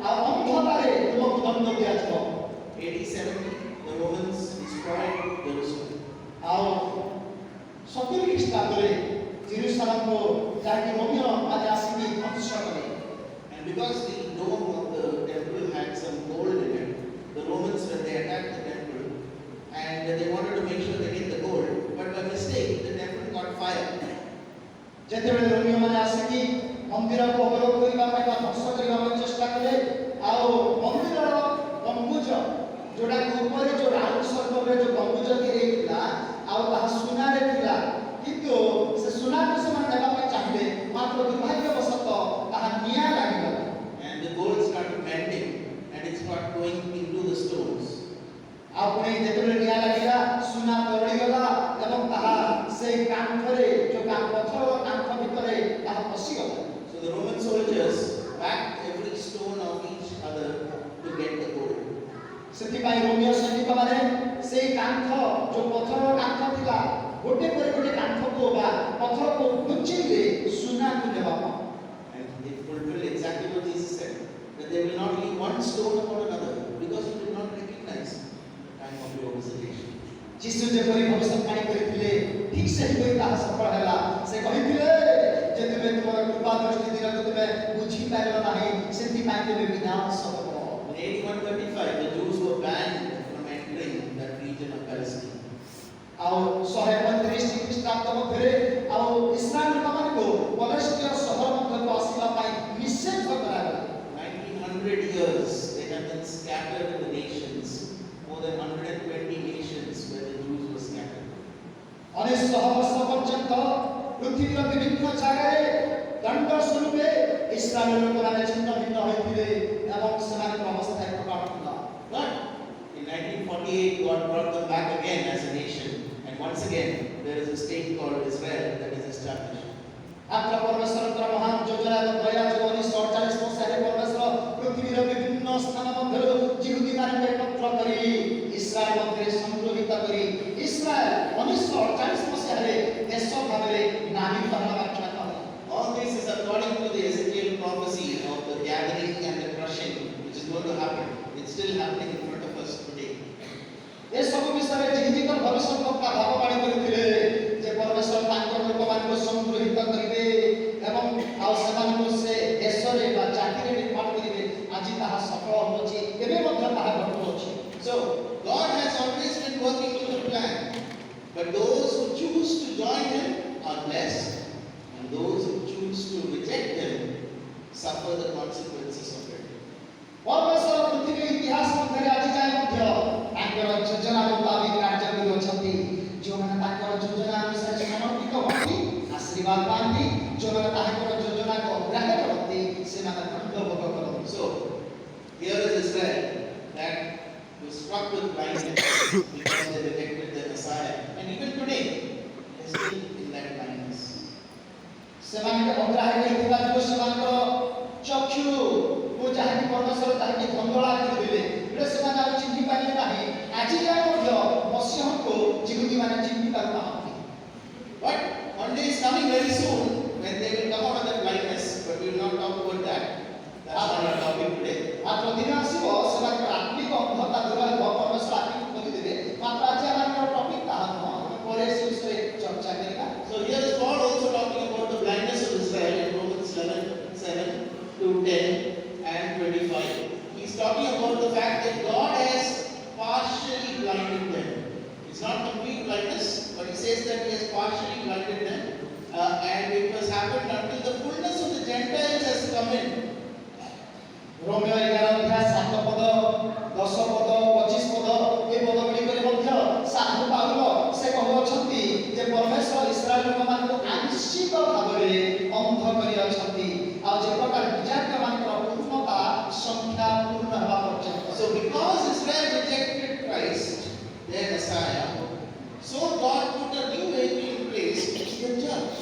ଆଉ ଅନ୍ଧକାରରେ ତୁମକୁ ଦଣ୍ଡ ଦିଆଯିବ। AD 70, the Romans destroyed Jerusalem. ଆଉ 70 ଖ୍ରୀଷ୍ଟାବ୍ଦରେ ଜେରୁସାଲେମକୁ ଯାହାକି ରୋମୀୟ ମାନେ ଆସିକି ଧ୍ୱଂସ କଲେ। And because the dome of the temple had some gold in it, the Romans, when they attacked the temple, and they wanted to make sure they get the gold, but by mistake, the temple caught fire. ଯେତେବେଳେ ରୋମୀୟ ମାନେ ଆସିକି ମନ୍ଦିରକୁ ଅବରୋଧ କରିବା ପାଇଁ ବା ଧ୍ୱଂସ କରିବା ପାଇଁ ଚେଷ୍ଟା କଲେ, ଆଉ ମନ୍ଦିରର ଗମ୍ବୁଜ ଯୋଉଟାକୁ ଉପରେ ଯୋଉ ରାଉଣ୍ଡ ସର୍କଲରେ ଯୋଉ ଗମ୍ବୁଜ ହେଇଥିଲା ଆଉ ତାହା ସୁନାରେ ଥିଲା, କିନ୍ତୁ ସେ ସୁନାକୁ ସେମାନେ ନେବା ପାଇଁ ଚାହିଁଲେ, ମାତ୍ର ଦୁର୍ଭାଗ୍ୟବଶତଃ ତାହା ନିଆଁ ଲାଗିଗଲା। And the gold started melting, and it started going into the stones. ଆଉ ପୁଣି ଯେତେବେଳେ ନିଆଁ ଲାଗିଲା ସୁନା ତରଳିଗଲା ଏବଂ ତାହା ସେଇ କାନ୍ଥରେ ଯୋଉ ପଥର କାନ୍ଥ ଭିତରେ ତାହା ପଶିଗଲା। So the Roman soldiers whacked every stone of each other to get the gold. ସେଥିପାଇଁ ରୋମୀୟ ସୈନିକମାନେ ସେଇ କାନ୍ଥ ଯୋଉ ପଥର କାନ୍ଥ ଥିଲା ଗୋଟେ ପରେ ଗୋଟେ କାନ୍ଥକୁ ବା ପଥରକୁ ଲୁଚିଲେ ସୁନାକୁ ନେବା ପାଇଁ। And they fulfilled exactly what Jesus said, that they will not leave one stone upon another, because you did not recognize the time of your visitation. ଯୀଶୁ ଯେପରି ଭବିଷ୍ୟବାଣୀ କରିଥିଲେ ଠିକ୍ ସେହିପରି ତାହା ସଫଳ ହେଲା। ସେ କହିଥିଲେ ଯେ ତୁମେ ତୁମର କୃପା ଦୃଷ୍ଟି ଦିନକୁ ତୁମେ ବୁଝିପାରିଲ ନାହିଁ, ସେଥିପାଇଁ ତୁମେ ବିନାଶ ହେବ। In AD 135, the Jews were banned from entering that region of Palestine. ଆଉ 135 ଖ୍ରୀଷ୍ଟାବ୍ଦ ମଧ୍ୟରେ ଆଉ ଇସ୍ରାଏଲ ଲୋକମାନଙ୍କୁ ପଲେଷ୍ଟିୟ ସହର ମଧ୍ୟକୁ ଆସିବା ପାଇଁ ନିଷେଧ କରାଗଲା। 1900 years they have been scattered in the nations, more than 120 nations where the Jews were scattered. 1900 ବର୍ଷ ପର୍ଯ୍ୟନ୍ତ ପୃଥିବୀର ବିଭିନ୍ନ ଜାଗାରେ ଦଣ୍ଡ ସ୍ୱରୂପେ ଇସ୍ରାଏଲ ଲୋକମାନେ ଛିନ୍ନ ଭିନ୍ନ ହୋଇଥିଲେ ଏବଂ ସେମାନଙ୍କର ଅବସ୍ଥା ଏକ ପ୍ରକାର ଥିଲା। But in 1948, God brought them back again as a nation, and once again there is a state called Israel that is established. ମାତ୍ର ପରମେଶ୍ୱରଙ୍କର ମହାନ ଯୋଜନା ଏବଂ ଦୟା ଯୋଗୁଁ 1948 ମସିହାରେ ପରମେଶ୍ୱର ପୃଥିବୀର ବିଭିନ୍ନ ସ୍ଥାନ ମଧ୍ୟରୁ ଜିହୁଦୀମାନଙ୍କୁ ଏକତ୍ର କରି ଇସ୍ରାଏଲ ମଧ୍ୟରେ ସଂଗୃହୀତ କରି ଇସ୍ରାଏଲ 1948 ମସିହାରେ ଦେଶ ଭାବରେ ନାମୀକରଣ ବାଖ୍ୟା କଲେ। All this is according to the Ezekiel prophecy of the gathering and the crushing, which is going to happen. It's still happening in front of us today. ଏସବୁ ବିଷୟରେ ଜିହିଜିଙ୍କର ଭବିଷ୍ୟଦ୍ବକ୍ତା ଭାବବାଣୀ କରିଥିଲେ ଯେ ପରମେଶ୍ୱର ତାଙ୍କର ଲୋକମାନଙ୍କୁ ସଂଗୃହୀତ କରିବେ ଏବଂ ଆଉ ସେମାନଙ୍କୁ ସେ ଦେଶରେ ବା ଜାତିରେ ନିର୍ମାଣ କରିବେ। ଆଜି ତାହା ସଫଳ ହେଉଛି, ଏବେ ମଧ୍ୟ ତାହା ଘଟୁଅଛି। So God has always been working to the plan, but those who choose to join Him are blessed, and those who choose to reject Him suffer the consequences of it. ପରମେଶ୍ୱର ପୃଥିବୀ ଇତିହାସ ମଧ୍ୟରେ ଆଜି ଯାଏ ମଧ୍ୟ ତାଙ୍କର ଯୋଜନା ମୁତାବିକ କାର୍ଯ୍ୟ କରୁଅଛନ୍ତି। ଯେଉଁମାନେ ତାଙ୍କର ଯୋଜନା ଅନୁସାରେ ସମର୍ପିତ ହୁଅନ୍ତି ଆଶୀର୍ବାଦ ପାଆନ୍ତି, ଯେଉଁମାନେ ତାଙ୍କର ଯୋଜନାକୁ ଅଗ୍ରାହ୍ୟ କରନ୍ତି ସେମାନେ ଦଣ୍ଡ ଭୋଗ କରନ୍ତି। So here is Israel that was struck with blindness because they rejected the Messiah, and even today they are still in that blindness. ସେମାନେ ଅଗ୍ରାହ୍ୟ କରିଥିବା ଯୋଗୁଁ ସେମାନଙ୍କର ଚକ୍ଷୁକୁ ଯାହାକି ପରମେଶ୍ୱର ତାହାକି ଧନ୍ଦଳା କରିଦେଲେ, ହେଲେ ସେମାନେ ଆଉ ଚିହ୍ନି ପାରିଲେ ନାହିଁ। ଆଜି ଯାଏ ମଧ୍ୟ ମସିହଙ୍କୁ ଜିହୁଦୀମାନେ ଚିହ୍ନି ପାରୁନାହାନ୍ତି। But one day is coming very soon when they will come out of that blindness, but we will not talk about that. That's not our topic today. ମାତ୍ର ଦିନ ଆସିବ ସେମାନଙ୍କର ଆତ୍ମିକ ଅନ୍ଧତା ଦୂର ହେବ, ପରମେଶ୍ୱର ଆତ୍ମିକ କରିଦେବେ। ମାତ୍ର ଆଜି ଆମମାନଙ୍କର ଟପିକ୍ ତାହା ନୁହଁ, ଆମେ ପରେ ସେ ବିଷୟରେ ଚର୍ଚ୍ଚା କରିବା। So here is Paul also talking about the blindness of Israel in Romans 11:7-10 and 25. He's talking about the fact that God has partially blinded them. It's not complete blindness, but he says that he has partially blinded them, and it has happened until the fullness of the Gentiles has come in. ରୋମିଓ 11:7 ପଦ 10 ପଦ 25 ପଦ ଏ ପଦଗୁଡ଼ିକରେ ମଧ୍ୟ ସାଧୁ Paul ସେ କହୁଅଛନ୍ତି ଯେ ପରମେଶ୍ୱର Israel ଲୋକମାନଙ୍କୁ ଆଂଶିକ ଭାବରେ ଅନ୍ଧ କରିଅଛନ୍ତି, ଆଉ ଯେ ପ୍ରକାର ବିଜାତୀୟମାନଙ୍କର ପୂର୍ଣ୍ଣତା ସଂଖ୍ୟା ପୂର୍ଣ୍ଣ ହେବା ପର୍ଯ୍ୟନ୍ତ। So because Israel rejected Christ, their Messiah, so God put a new vehicle in place, which is the church.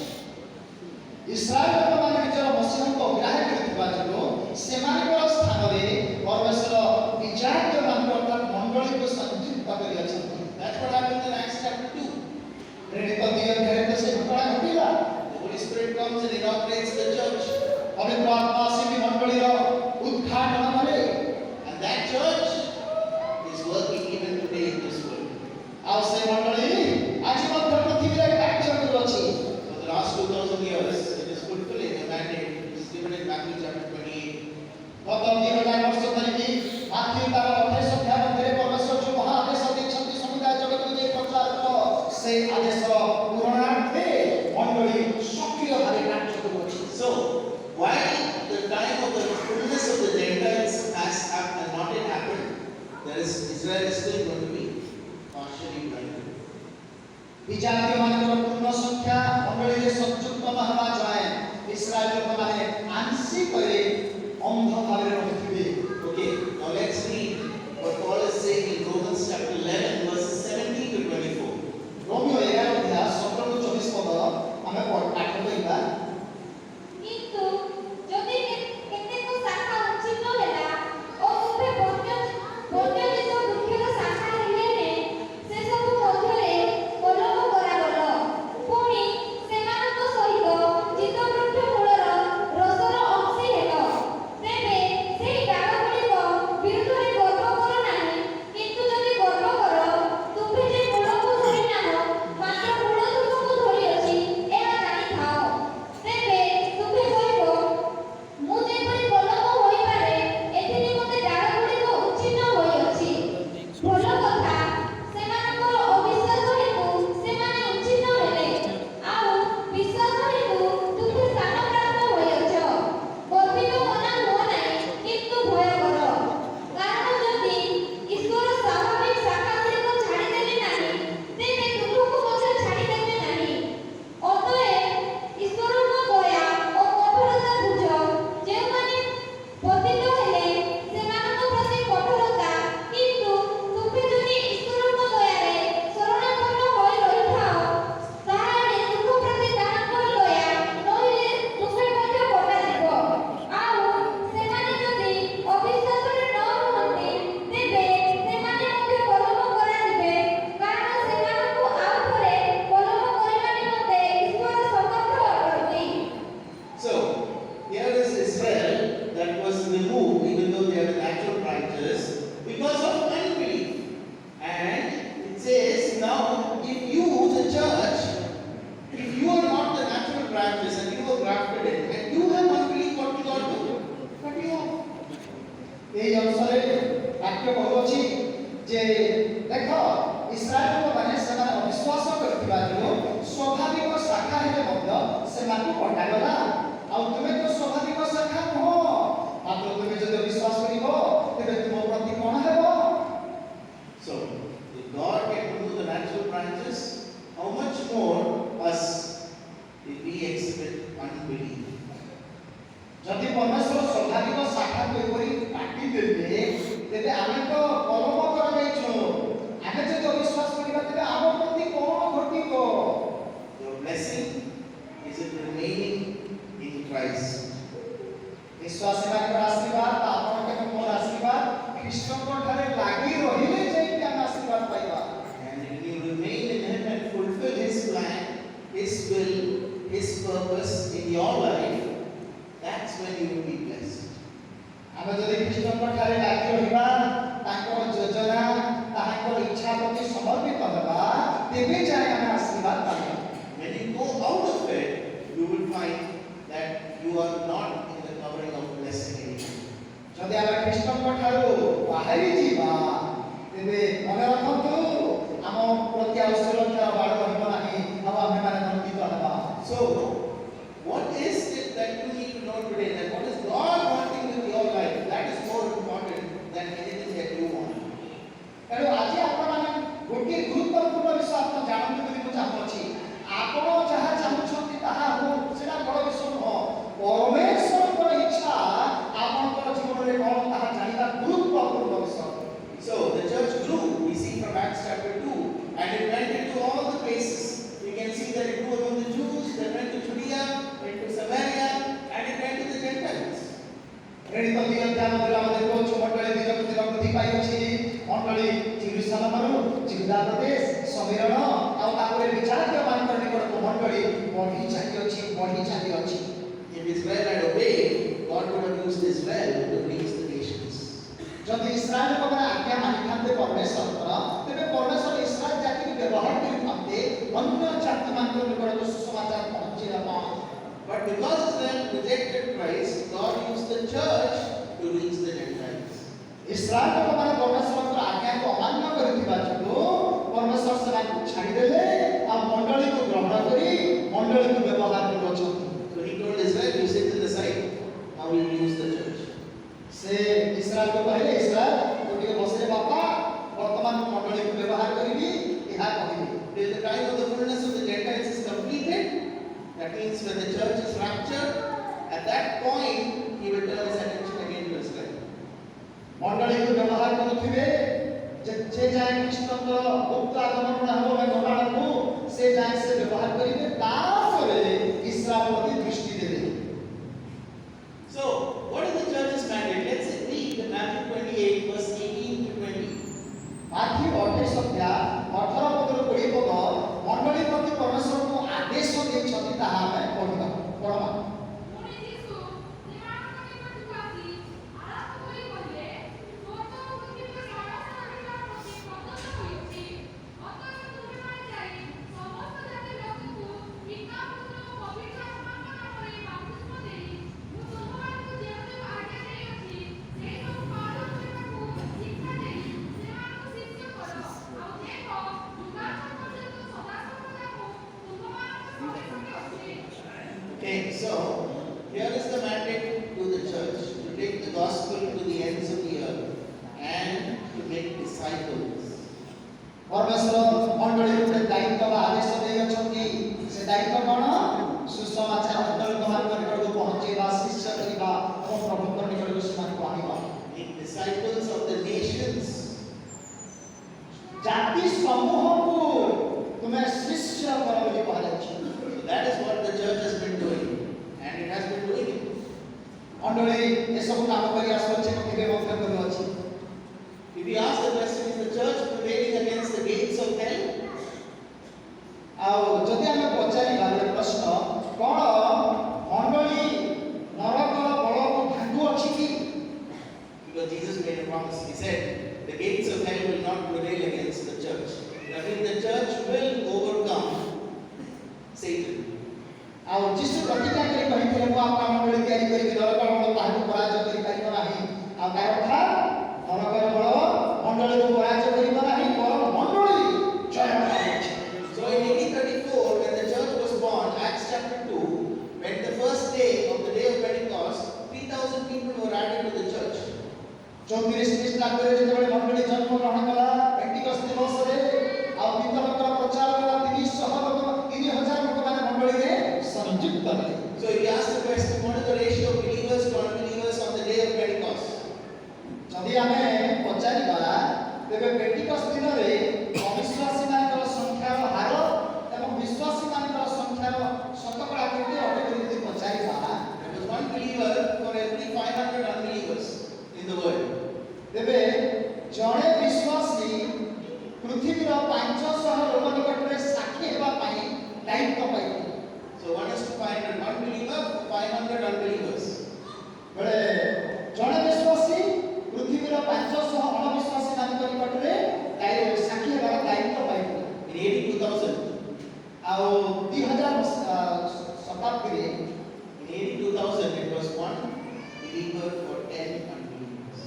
Israel ଲୋକମାନେ ନିଜର ମସିହଙ୍କୁ ଅଗ୍ରାହ୍ୟ କରିଥିବା ଯୋଗୁଁ ସେମାନଙ୍କର ସ୍ଥାନରେ Israel is still going to be partially blinded. ବିଜାତୀୟ ମାନଙ୍କର ପୂର୍ଣ୍ଣ ସଂଖ୍ୟା ମଣ୍ଡଳୀରେ ସଂଯୁକ୍ତ ନହେବା ଯାଏ ଇସ୍ରାଏଲ ଲୋକମାନେ ଆଂଶିକରେ ଅନ୍ଧ ଭାବରେ ରହୁଥିବେ। Okay, now let's read what Paul is saying in Romans chapter 11, verses 17 to 24. ରୋମିଓ 11 ଅଧ୍ୟାୟ 17 ରୁ 24 ପଦ ଆମେ ପାଠ କରିବା। କିନ୍ତୁ ଯଦି କେତେକ ଶାଖା ଉଚ୍ଛିନ୍ନ ହେଲା ଓ ତୁମ୍ଭେ ବର୍ଜ୍ୟଜିତ ବୃକ୍ଷର ଶାଖା ହେଲେନେ ସେସବୁ ମଧ୍ୟରେ କଲମ କରାଗଲ। ପୁଣି ସେମାନଙ୍କ ସହିତ ଚିତ୍ତବୃକ୍ଷ ମୂଳର ରସର ଅଂଶୀ ହେଲ। ତେବେ ସେହି ଡାଳଗୁଡ଼ିକ ବିରୁଦ୍ଧରେ ଗର୍ବ କର ନାହିଁ, କିନ୍ତୁ ଯଦି ଗର୍ବ କର, ତୁମ୍ଭେ ଯେ ମୂଳକୁ ଧରି ନାହ, ମାତ୍ର ମୂଳ ତୁମକୁ ଧରିଅଛି, ଏହା ଜାଣିଥାଅ। ତେବେ ତୁମ୍ଭେ କହିବ, ମୁଁ ଯେପରି କଲମ ହୋଇପାରେ, ଏଥିନିମନ୍ତେ ଡାଳଗୁଡ଼ିକ ଉଚ୍ଛିନ୍ନ ହୋଇଅଛି। ଭଲ କଥା, ସେମାନଙ୍କର ଅବିଶ୍ୱାସ ହେତୁ ସେମାନେ ଉଚ୍ଛିନ୍ନ ହେଲେ, ଆଉ ବିଶ୍ୱାସ ହେତୁ ତୁମ୍ଭେ ସ୍ଥାନପ୍ରାପ୍ତ ହୋଇଅଛ। ଗର୍ବିତ ମନା ହୁଅ ନାହିଁ, କିନ୍ତୁ ଭୟ କର। କାରଣ ଯଦି ଈଶ୍ୱର ସ୍ୱାଭାବିକ ଶାଖାଗୁଡ଼ିକ ଛାଡ଼ିଦେଲେ ନାହିଁ, ତେବେ ତୁମ୍ଭଙ୍କୁ ମଧ୍ୟ ଛାଡ଼ିଦେବେ ନାହିଁ। ଅତଏବ ଈଶ୍ୱରଙ୍କ ଦୟା ଓ କଠୋରତା ବୁଝ। ଯେଉଁମାନେ ପତିତ ହେଲେ ସେମାନଙ୍କ ପ୍ରତି କଠୋରତା, କିନ୍ତୁ ତୁମ୍ଭେ ଯଦି ଈଶ୍ୱରଙ୍କ ଦୟାରେ ଶରଣାପନ୍ନ ହୋଇ ରହିଥାଅ, ତାହାହେଲେ ତୁମ୍ଭ ପ୍ରତି ତାହାଙ୍କର ଦୟା ରହିଲେ ତୁମ୍ଭେ ମଧ୍ୟ କଟାଯିବ। ଆଉ ସେମାନେ ଯଦି ଅବିଶ୍ୱାସରେ ନ ରୁହନ୍ତି, ତେବେ ସେମାନେ ମଧ୍ୟ କଲମ କରାଯିବେ, କାରଣ ସେମାନଙ୍କୁ ଆଉ ଥରେ କଲମ କରିବା ନିମନ୍ତେ ଈଶ୍ୱର ସମର୍ଥ ଅଟନ୍ତି। So, here is Israel that was removed, even though they are natural branches, because of unbelief. And it says, now, if you, the church, if you are not the natural branches and you are grafted in, and you have unbelief, what will God do? Cut you off. এই ଅନୁସାରେ ବାକ୍ୟ କହୁଅଛି ଯେ ଦେଖ Israel ଲୋକମାନେ ସେମାନେ ଅବିଶ୍ୱାସ କରିଥିବାରୁ ସ୍ୱାଭାବିକ ଶାଖା ହେଲେ ମଧ୍ୟ ସେମାନଙ୍କୁ କଟାଗଲା। ଆଉ ତୁମେ ତ ସ୍ୱାଭାବିକ ଶାଖା ନୁହଁ, ମାତ୍ର ତୁମେ ଯଦି ବିଶ୍ୱାସ କରିବ ତେବେ ତୁମ ପ୍ରତି କ'ଣ ହେବ? So, if God can remove the natural branches, how much more us if we exhibit unbelief? ଯଦି ପରମେଶ୍ୱର ସ୍ୱାଭାବିକ ଶାଖାକୁ ଏପରି କାଟିଦେବେ ତେବେ ଆମେ ତ କଲମ କରାଯାଇଛୁ। ଆମେ ଯଦି ଅବିଶ୍ୱାସ କରିବା ତେବେ ଆମ ପ୍ରତି କ'ଣ ଘଟିବ? Your blessing is it remaining in Christ. ବିଶ୍ୱାସୀମାନଙ୍କର ଆଶୀର୍ବାଦ ବା ଆପଣଙ୍କ ମୋର ଆଶୀର୍ବାଦ ଖ୍ରୀଷ୍ଟଙ୍କ ଠାରେ ଲାଗି ରହିଲେ ଯାଇକି ଆମେ ଆଶୀର୍ବାଦ ପାଇବା। And if you remain in Him and fulfill His plan, His will, His purpose in your life, that's when you will be blessed. ଆମେ ଯଦି ଖ୍ରୀଷ୍ଟଙ୍କ ଠାରେ ଲାଗି ରହିବା, ତାଙ୍କର ଯୋଜନା ତାହାଙ୍କର ଇଚ୍ଛା ପ୍ରତି ସମର୍ପିତ ହେବା, ତେବେ ଯାଇ ଆମେ ଆଶୀର୍ବାଦ ପାଇବା। When you go out of it, you will find that you are not in the covering of blessing anymore. ଯଦି ଆମେ ଖ୍ରୀଷ୍ଟଙ୍କ ଠାରୁ ବାହାରି ଯିବା ତେବେ ମନେ ରଖନ୍ତୁ ଆମ ପ୍ରତି ଆଉ ସୁରକ୍ଷାର ବାଡ଼ ରହିବ ନାହିଁ, ଆଉ ଆମେମାନେ ବଞ୍ଚିତ ହେବା। So, what is it that you need to know today? That what is God wanting with your life? That is more important than anything that you want. ତେଣୁ ଆଜି ଆପଣମାନେ ଗୋଟିଏ ଗୁରୁତ୍ୱପୂର୍ଣ୍ଣ ବିଷୟ ଆପଣ ଜାଣନ୍ତୁ ବୋଲି ମୁଁ ଚାହୁଁଅଛି। ଆପଣ ଯାହା ଚାହୁଁଛନ୍ତି ତାହା ହଉ, ସେଟା ବଡ଼ ବିଷୟ ନୁହଁ। ପରମେଶ୍ୱରଙ୍କର ଇଚ୍ଛା ଆପଣଙ୍କର ଜୀବନରେ କ'ଣ ତାହା ଜାଣିବା ଗୁରୁତ୍ୱପୂର୍ଣ୍ଣ ବିଷୟ। So, the church grew, we see from Acts chapter 2, and it went into all the places. You can see that it grew among the Jews, then went to Judea, went to Samaria, and it went to the Gentiles. ପ୍ରେରିତ ଦୁଇ ଅଧ୍ୟାୟ ମଧ୍ୟରେ ଆମେ ଦେଖୁଅଛୁ ମଣ୍ଡଳୀ ଦିନକୁ ଦିନ ବୃଦ୍ଧି ପାଇଅଛି। ମଣ୍ଡଳୀ ଜେରୁସାଲେମରୁ ଜିହୁଦା ପ୍ରଦେଶ, ସମୀରଣ ଆଉ ତାପରେ ବିଚାରକମାନଙ୍କର ନିକଟକୁ ମଣ୍ଡଳୀ ବଢ଼ି ଚାଲିଅଛି। If Israel had obeyed, God would have used Israel to reach the nations. ଯଦି ଇସ୍ରାଏଲ ଲୋକମାନେ ଆଜ୍ଞା ମାନିଥାନ୍ତେ ପରମେଶ୍ୱରଙ୍କର, ତେବେ ପରମେଶ୍ୱର ଇସ୍ରାଏଲ ଜାତିକୁ ବ୍ୟବହାର କରିଥାନ୍ତେ ଅନ୍ୟ ଜାତିମାନଙ୍କର ନିକଟକୁ ସୁସମାଚାର ପହଞ୍ଚିବା ପାଇଁ। But because Israel rejected Christ, God used the church to reach the Gentiles. Israel ଲୋକମାନେ ପରମେଶ୍ୱରଙ୍କର ଆଜ୍ଞାକୁ ଅମାନ୍ୟ କରିଥିବା ଯୋଗୁଁ ପରମେଶ୍ୱର ସେମାନଙ୍କୁ ଛାଡ଼ିଦେଲେ, ଆଉ ମଣ୍ଡଳୀକୁ ଗ୍ରହଣ କରି ମଣ୍ଡଳୀକୁ ବ୍ୟବହାର କରୁଅଛନ୍ତି। So He told Israel, you sit to the side, now we will use the church. ସେ ଇସ୍ରାଏଲକୁ କହିଲେ, ଇସ୍ରାଏଲ ଗୋଟିଏ ବସିଲେ ବାପା, परमेश्वर मंडली गोटे दायित्व वा आदेश ଦେଇଅଛନ୍ତି से दायित्व कौन सुसमाचार मंडल निकट को पहुंचेगा शिष्य करवा और प्रभु निकट को समान को आनिबा Make disciples of the nations. जाति समूह को तुम्हें शिष्य करो ବୋଲି କୁହାଯାଇଛି। So that is what the church has been doing, and it has been doing it. मंडली ए सब काम करी आସୁଅଛି କେବେ ମଧ୍ୟ କରୁଅଛି। If you ask the question, is the church prevailing against the gates of hell? ଆଉ ଯଦି ଆମେ ପଚାରିବା ଏ ପ୍ରଶ୍ନ କଣ ମଣ୍ଡଳୀ ନରକର ବଳକୁ ଭାଙ୍ଗୁଅଛି କି? Because Jesus made a promise. He said, the gates of hell will not prevail against the church. That means the church will overcome Satan. ଆଉ ଯୀଶୁ ପ୍ରତିଜ୍ଞା କରି କହିଥିଲେ ମୁଁ ଆପଣଙ୍କ ମଣ୍ଡଳୀ ତିଆରି କରିବି ନରକର ବଳ ତାହାକୁ ପରାଜୟ କରିପାରିବ ନାହିଁ। ଆଉ ତାର ଅର୍ଥ ନରକର ବଳ ମଣ୍ଡଳୀକୁ ପରାଜୟ କରିବ ନାହିଁ ବରଂ ମଣ୍ଡଳୀ ଜୟ କରିବ। So in 1834, when the church was born, Acts chapter 2, when the first day of the day of Pentecost, 3,000 people were added to the church. 34 ଖ୍ରୀଷ୍ଟାବ୍ଦରେ ଯେତେବେଳେ ମଣ୍ଡଳୀ ଜନ୍ମ ଗ୍ରହଣ କଲା ପେଣ୍ଟିକଷ୍ଟ ଦିବସରେ ଆଉ ପିତରଙ୍କର ପ୍ରଚାର କଲା 3,000 ଲୋକମାନେ ମଣ୍ଡଳୀରେ ସଂଯୁକ୍ତ ହେଲେ। So if you ask the question, what is the ratio of believers to unbelievers on the day of Pentecost? ଯଦି ଆମେ ପଚାରିବା ତେବେ ପେଣ୍ଟିକଷ୍ଟ ଦିନରେ ଅବିଶ୍ୱାସୀମାନଙ୍କର ସଂଖ୍ୟାର ହାର ଏବଂ ବିଶ୍ୱାସୀମାନଙ୍କର ସଂଖ୍ୟାର ଶତକଡ଼ା କେତେ ଅଟେ ବୋଲି ଯଦି ପଚାରିବା There was one believer for every 500 unbelievers in the world. ତେବେ ଜଣେ ବିଶ୍ୱାସୀ ପୃଥିବୀର 500 ଲୋକ ନିକଟରେ ସାକ୍ଷୀ ହେବା ପାଇଁ ଦାୟିତ୍ୱ ପାଇଥିଲେ। So 1:500, one believer for 500 unbelievers. ବେଳେ ଜଣେ ବିଶ୍ୱାସୀ ପୃଥିବୀର 500 ଅଣବିଶ୍ୱାସୀ ମାନଙ୍କ ନିକଟରେ ସାକ୍ଷୀ ହେବାର ଦାୟିତ୍ୱ ପାଇଥିଲେ। In AD 2000, ଆଉ 2000 ଶତାବ୍ଦୀରେ in AD 2000, it was one believer for 10 unbelievers.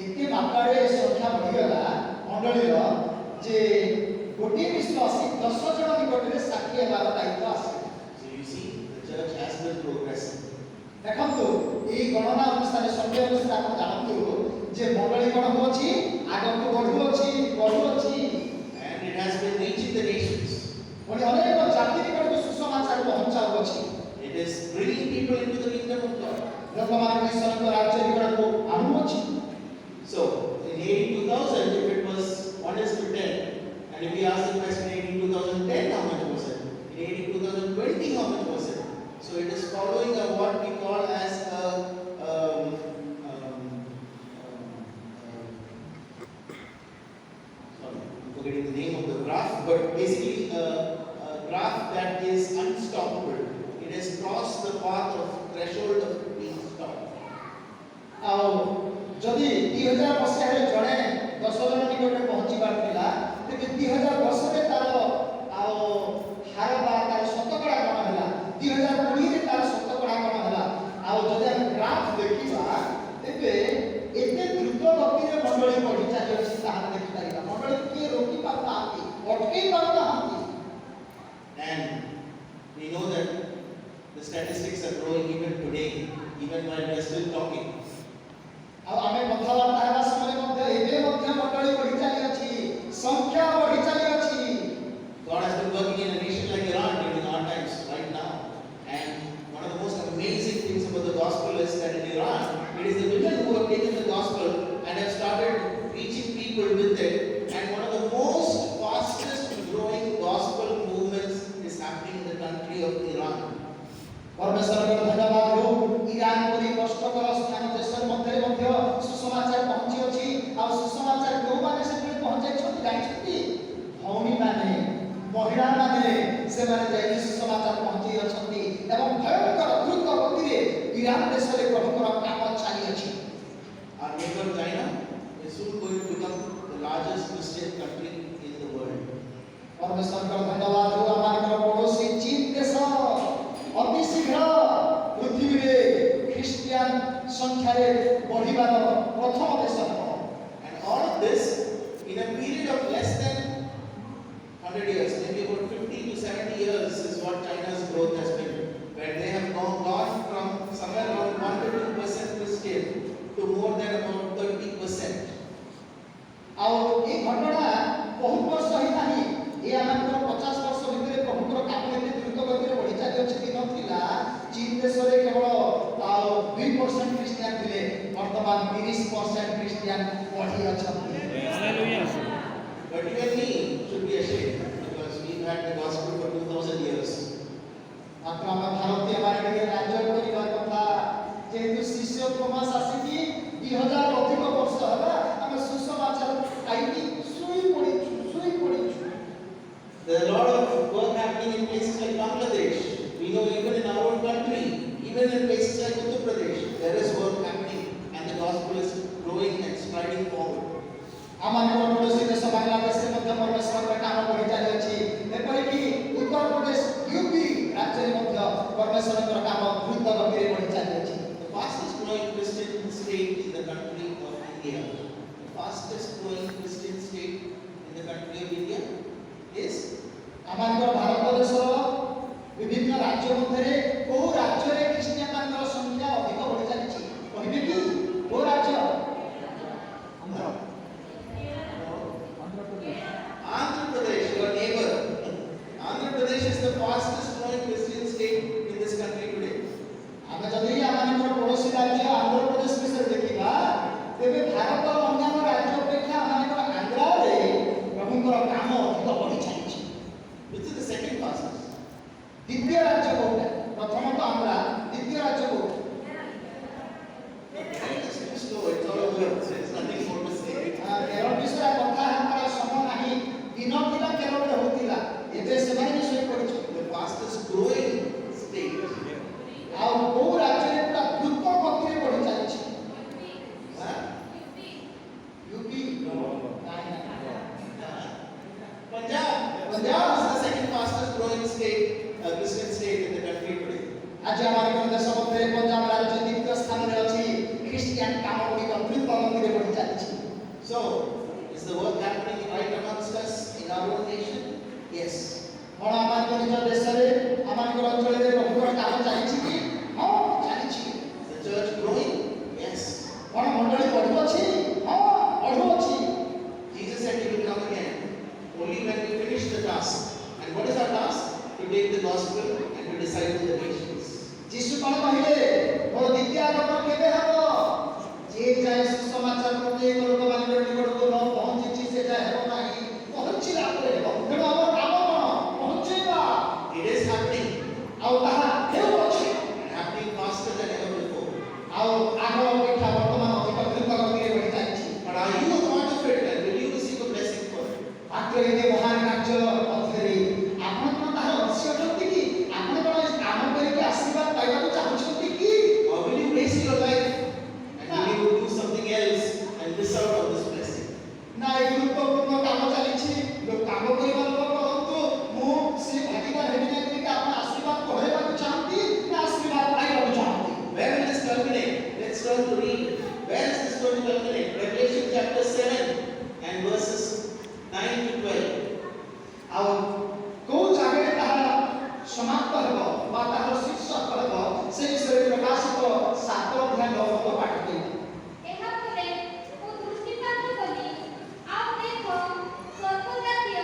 ଏତେ ମାତ୍ରାରେ ସଂଖ୍ୟା ବଢ଼ିଗଲା ମଣ୍ଡଳୀର ଯେ ଗୋଟିଏ ବିଶ୍ୱାସୀ 10 ଜଣ ନିକଟରେ ସାକ୍ଷୀ ହେବାର ଦାୟିତ୍ୱ ଆସିଲା। So you see, the church has been progressing. ଦେଖନ୍ତୁ ଏହି ଗଣନା ଅନୁସାରେ ସଭ୍ୟ ଅନୁସାରେ ଆପଣ ଜାଣନ୍ତୁ ଯେ ମଣ୍ଡଳୀ କ'ଣ ହେଉଛି ଆଗକୁ ବଢ଼ୁଅଛି And it has been reaching the nations. ପୁଣି ଅନେକ ଜାତି ନିକଟକୁ ସୁସମାଚାର ପହଞ୍ଚାଉଅଛି। It is bringing people into the kingdom of God. ଲୋକମାନଙ୍କୁ ଈଶ୍ୱରଙ୍କ ରାଜ୍ୟ ନିକଟକୁ ଆଣୁଅଛି। So in AD 2000, if it was 1:10, and if we ask the question in AD 2010, how much was it? In AD 2020, how much was it? So it is following what we call as a sorry, I'm forgetting the name of the graph, but basically a graph that is unstoppable. It has crossed the path of threshold of being stopped. ଆଉ ଯଦି 2000 ମସିହାରେ ଜଣେ 10 ଜଣ ନିକଟରେ ପହଞ୍ଚି ପାରୁଥିଲା ତେବେ 2010ରେ ତାର ଆଉ ହାର ବା ତାର ଶତକଡ଼ା କ'ଣ ହେଲା 2020ରେ ତାର ଶତକଡ଼ା କ'ଣ ହେଲା ଆଉ ଯଦି ଆମେ ଗ୍ରାଫ ଦେଖିବା ତେବେ ଏତେ ଦ୍ରୁତ ଗତିରେ ମଣ୍ଡଳୀ ବଢ଼ି ଚାଲିଅଛି ତାହା ଦେଖିପାରିବା। ମଣ୍ଡଳୀ କିଏ ରୋକି ପାରୁନାହାନ୍ତି ଅଟକେଇ ପାରୁନାହାନ୍ତି। And we know that the statistics are growing even today, even while we are still talking. ଆଉ ଆମେ କଥାବାର୍ତ୍ତା ହେବା ସମୟରେ ମଧ୍ୟ ଏବେ ମଧ୍ୟ ମଣ୍ଡଳୀ ବଢ଼ି ଚାଲିଅଛି ସଂଖ୍ୟା ବଢ଼ି ଚାଲିଅଛି। God has been working in a nation like Iran during our times, right now. And one of the most amazing things about the gospel is that in Iran, it is the women who have taken the gospel and have started reaching people with it. And one of the most fastest growing gospel movements is happening in the country of Iran. परमेश्वरको धन्यवाद हो Iran परि कष्टकर स्थान देशर मध्यरे मध्य सुसमाचार पहुँचिଅछि आ सुसमाचार जो माने से पहुँचाइछथि जाइछथि भौणी माने महिला माने से माने जाई सुसमाचार पहुँचिअछथि एवं भयंकर द्रुत गतिरे इरान देशरे प्रभुकर काम चालिअछि। Our neighbor China is soon going to become the largest Christian country in the world. परमेश्वरको धन्यवाद हो आमार पड़ोसी चीन देश अति शीघ्र पृथ्वी रे ख्रिस्टियन संख्या रे बढ़िबार प्रथम देश हो। And all of this in a period of less than 100 years, maybe about 50 to 70 years is what China's growth has been, where they have gone from somewhere around 1 to 2% Christian to more than about 30%. ଆଉ এই ঘটনা বহু ବର୍ତ୍ତମାନ 30% Christian ବଢି ଅଛନ୍ତି। But you and me should be ashamed because we've had the gospel for 2000 years. ମାତ୍ର ଆମ ଭାରତୀୟ ମାନେ ଟିକେ ରାଜ୍ୟ କରିବା କଥା ଯେହେତୁ ଶିଷ୍ୟ ଥୋମାସ ଆସିକି 2000 ଅଧିକ ବର୍ଷ ହେଲା ଆମେ ସୁସମାଚାର ଖାଇକି ଶୋଇ ପଡ଼ିଛୁ। There are a lot of work happening in places like Bangladesh. We know even in our own country, even in places like Uttar Pradesh, there is work happening and the gospel is growing and striding forward. ଆମମାନଙ୍କର ପଡ଼ୋଶୀ ଦେଶ ବାଂଲାଦେଶରେ ମଧ୍ୟ ପରମେଶ୍ୱରଙ୍କର କାମ ବଢ଼ି ଚାଲିଅଛି। ଏପରିକି Uttar Pradesh UP ରାଜ୍ୟରେ ମଧ୍ୟ ପରମେଶ୍ୱରଙ୍କର କାମ ଦ୍ରୁତ ଗତିରେ ବଢ଼ି ଚାଲିଅଛି। The fastest growing Christian state in the country of India, the fastest growing Christian state in the country of India is ଆମମାନଙ୍କର ଭାରତ ଦେଶର ବିଭିନ୍ନ ରାଜ୍ୟ ମଧ୍ୟରେ କୋଉ ରାଜ୍ୟରେ ଖ୍ରୀଷ୍ଟିଆନମାନଙ୍କର ସଂଖ୍ୟା ଅଧିକ ବଢ଼ି ଚାଲିଛି କହିବେ କି? କୋଉ ରାଜ୍ୟ? Andhra Pradesh, your neighbor. Andhra Pradesh is the fastest growing Christian state in this country today. ଆମେ ଯଦି ଆମମାନଙ୍କର ପଡ଼ୋଶୀ ରାଜ୍ୟ ଆନ୍ଧ୍ରପ୍ରଦେଶ ବିଷୟରେ ଦେଖିବା ତେବେ ଭାରତର ଅନ୍ୟାନ୍ୟ ରାଜ୍ୟ ଅପେକ୍ଷା ଆମମାନଙ୍କର ଆନ୍ଧ୍ରରେ ପ୍ରଭୁଙ୍କର କାମ ଅଧିକ ବଢ଼ି ଚାଲିଛି। Which is the second fastest? ଦ୍ୱିତୀୟ ରାଜ୍ୟ କୋଉଟା? ପ୍ରଥମ ତ ଆନ୍ଧ୍ର, ଦ୍ୱିତୀୟ ରାଜ୍ୟ କୋଉଟା? It's too slow, it's all over. There's nothing more to say. Kerala ବିଷୟରେ କଥା ହେବାର ସମୟ ନାହିଁ। ଦିନ ଥିଲା କେରଳରେ ହଉଥିଲା, ଏବେ ସେମାନେ ବି ଶୋଇ ପଡ଼ିଛନ୍ତି। The fastest growing state. ଆଉ କୋଉ ରାଜ୍ୟରେ ପୁରା ଦ୍ରୁତ ଗତିରେ ବଢ଼ି ଚାଲିଛି? Huh? ୟୁପି? ନାହିଁ। Punjab. Punjab is the second fastest growing state, Christian state in the country today. ଆଜି ଆମମାନଙ୍କର ଦେଶ ମଧ୍ୟରେ ପଞ୍ଜାବ ରାଜ୍ୟ ଦ୍ୱିତୀୟ ସ୍ଥାନରେ ଅଛି। ଖ୍ରୀଷ୍ଟିଆନ କାମ ଗୁଡ଼ିକ ଦ୍ରୁତ ଗତିରେ ବଢ଼ି ଚାଲିଛି। So, is the work happening right amongst us in our own nation? Yes. କ'ଣ ଆମମାନଙ୍କ ନିଜ ଦେଶରେ ଆମମାନଙ୍କର ଅଞ୍ଚଳରେ ପ୍ରଭୁଙ୍କର କାମ ଚାଲିଛି କି? ହଁ, ଚାଲିଛି। Is the church growing? Yes. କ'ଣ ମଣ୍ଡଳୀ ବଢ଼ୁଅଛି? ହଁ, ବଢ଼ୁଅଛି। Jesus said he will come again only when we finish the task. And what is our task? To take the gospel and to disciple the nations. ଯୀଶୁ କ'ଣ କହିଲେ? ମୋର ଦ୍ୱିତୀୟ ଆଗମନ କେବେ ହେବ? ଯିଏ ଯାଏ ସୁସମାଚାର ପ୍ରତ୍ୟେକ ଲୋକମାନଙ୍କର ନିକଟକୁ ନ ପହଞ୍ଚିଛି ସେ ଯାଏ ହେବ ନାହିଁ, ପହଞ୍ଚିଲା ପରେ ହେବ। ତେଣୁ ଆମର କାମ କ'ଣ? ପହଞ୍ଚେଇବା। It is happening ଆଉ ତାହା ହେଉଅଛି। and happening faster than ever before. ଆଉ ଆଗ ଅପେକ୍ଷା ବର୍ତ୍ତମାନ ଅଧିକ ଦ୍ରୁତ ଗତିରେ ବଢ଼ି ଚାଲିଛି। But are you a part of it and will you receive a blessing for it? ମାତ୍ର ଏ ମହାନ କାର୍ଯ୍ୟ ମଧ୍ୟରେ ଆପଣ କ'ଣ ତାହାର ଅଂଶୀ ଅଟନ୍ତି କି? ଆପଣ କ'ଣ ଏ କାମ କରିକି ଆଶୀର୍ବାଦ ପାଇବାକୁ ଚାହୁଁଛନ୍ତି କି? Or will you waste your life and will you do something else and miss out on this blessing? ନା ଏ ଗୁରୁତ୍ୱପୂର୍ଣ୍ଣ କାମ ଚାଲିଛି, କାମ କରିବା ଲୋକ କହନ୍ତୁ ମୁଁ ସେ ଭାଗିଦାର ହେବି ନାହିଁ ବୋଲି ଆପଣ ଆଶୀର୍ବାଦ କହେବାକୁ ଚାହାନ୍ତି ନା ଆଶୀର୍ବାଦ ପାଇବାକୁ ଚାହାନ୍ତି? Where will this culminate? Let's turn to read. Where is this going to culminate? Revelation chapter 7 and verses 9 to 12. ଆଉ କୋଉ ଜାଗାରେ ତାହାର ସମାପ୍ତ ହେବ ବା ତାହାର ଶୀର୍ଷକ ହେବ ସେ ବିଷୟରେ ପ୍ରକାଶିତ 7 ଅଧ୍ୟାୟ 9 ପଦ ପାଠ କରିବା। ଏହା ପରେ ମୁଁ ଦୃଷ୍ଟିପାତ କଲି, ଆଉ ଦେଖ ସର୍ବଜାତୀୟ,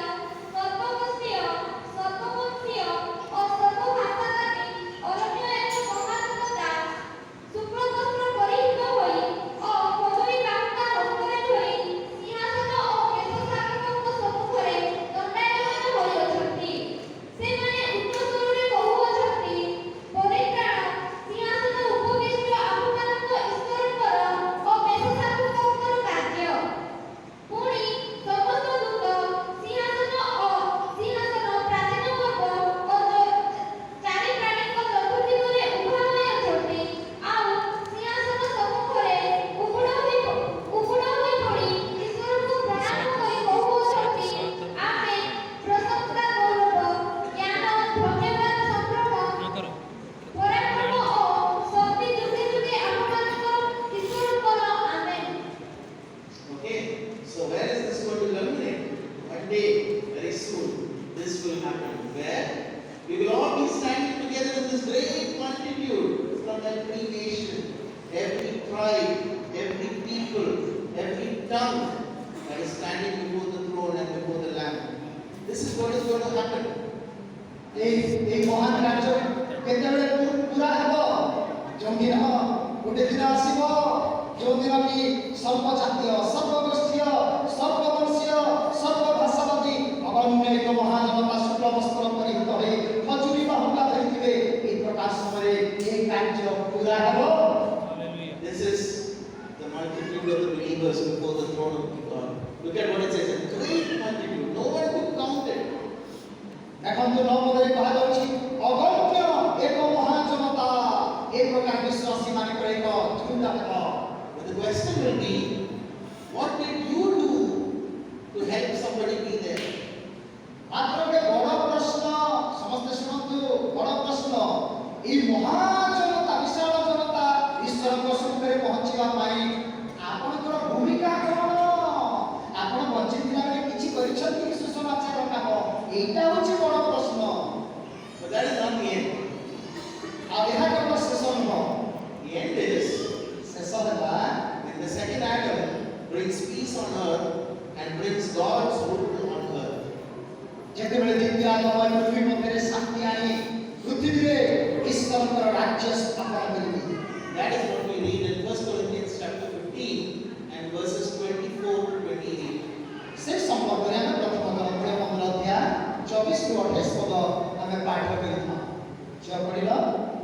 ସର୍ବଗୋଷ୍ଠୀୟ, ସର୍ବବଂଶୀୟ ଓ ସର୍ବଭାଷାବାଦୀ ଅରଣ୍ୟ ଏକ ମହାଦୂତ ଦାସ, ଶୁକ୍ଳ ବସ୍ତ୍ର ପରିହିତ ହୋଇ ଓ କଦଳୀ ବାହୁଙ୍କା ହସ୍ତରେ ଧରି ସିଂହାସନ ଓ କେଶଶାସକଙ୍କ ସମ୍ମୁଖରେ ଦଣ୍ଡାୟମାନ ହୋଇଅଛନ୍ତି। ସେମାନେ ଉଚ୍ଚ ସ୍ୱରରେ କହୁଅଛନ୍ତି, ପରିତ୍ରାଣ, ସିଂହାସନ ଉପବିଷ୍ଟ ଆମ୍ଭମାନଙ୍କ ଈଶ୍ୱରଙ୍କର ଓ କେଶଶାସକଙ୍କର କାର୍ଯ୍ୟ। ପୁଣି ସମସ୍ତ ଦୂତ ସିଂହାସନ ପ୍ରାଚୀନ ପର୍ବ ଓ ଚାରି ପ୍ରାଣୀଙ୍କ ଚତୁର୍ଦ୍ଦିଗରେ ଉଭା ହୋଇଅଛନ୍ତି। ଆଉ ସିଂହାସନ ସମ୍ମୁଖରେ ଉବୁଡ଼ ହୋଇ ପଡ଼ି ଈଶ୍ୱରଙ୍କୁ ପ୍ରଣାମ କରି କହୁଅଛନ୍ତି, ଆମେ ପ୍ରଶଂସା, ଗୌରବ, ଜ୍ଞାନ, ଧନ୍ୟବାଦ, ସମ୍ଭ୍ରମ, ପରାକ୍ରମ ଓ ଶକ୍ତି ଯୁଗେ ଯୁଗେ ଆମ୍ଭମାନଙ୍କର ଈଶ୍ୱରଙ୍କର। ଆମେନ୍। Okay, so where is this going to culminate? One day, very soon, this will happen. Where? We will all be standing together in this great multitude from every nation, every tribe, every people, every tongue that is standing before the throne and before the Lamb. This is what is going to happen. এই ମହାନ କାର୍ଯ୍ୟ କେତେବେଳେ ପୁରା ହେବ? ଯୋଉଦିନ ଗୋଟେ ଦିନ ଆସିବ जो दिन कि सर्वजातीय सर्वगोष्ठीय सर्ववर्षीय सर्वभाषावादी अगण्य एक महाजनता शुक्ल वस्त्र परिहित होई खजुरी बाहुला धरिथिबे ए प्रकार समय ए कार्य पूरा हेबो। This is the multitude of the believers before the throne of God. Look at what it says, a great multitude. No one could count it. এখন তো নবদে কহা যাচ্ছে অগণ্য এক মহাজনতা এই প্রকার বিশ্বাসী মানিকর এক ঝুঁটা হেব। But the question will be, what did you do to help somebody be there? মাত্র ଗୋଟେ ବଡ଼ ପ୍ରଶ୍ନ ସମସ୍ତେ ଶୁଣନ୍ତୁ ବଡ଼ ପ୍ରଶ୍ନ এই ମହାଜନତା ବିଶାଳ ଜନତା ଈଶ୍ୱରଙ୍କ ସମ୍ମୁଖରେ ପହଞ୍ଚିବା ପାଇଁ ଆପଣଙ୍କର ଭୂମିକା କ'ଣ? ଆପଣ ବଞ୍ଚିଥିଲା ବେଳେ କିଛି କରିଛନ୍ତି କି ସୁସମାଚାର କାମ? এইটা হচ্ছে বড় প্রশ্ন। But that is not the end. ଆଉ ଏହା କେବଳ ଶେଷ ନୁହଁ। The end is ଶେଷ ହେଲା when the second Adam brings peace on earth and brings God's rule on earth. ଯେତେବେଳେ ଦ୍ୱିତୀୟ ଆଦମ ପୃଥିବୀ ମଧ୍ୟରେ ଶାନ୍ତି ଆଣି ପୃଥିବୀରେ ଈଶ୍ୱରଙ୍କର ରାଜ୍ୟ ସ୍ଥାପନ କରିବେ। That is what we read in 1 Corinthians chapter 15 and verses 24 to 28. ସେ ସମ୍ପର୍କରେ ଆମେ ପ୍ରଥମ କରନ୍ଥୀୟ 15 ଅଧ୍ୟାୟ 24 ରୁ 28 ପଦ ଆମେ ପାଠ କରିଥାଉ। ଝିଅ ପଢିଲ।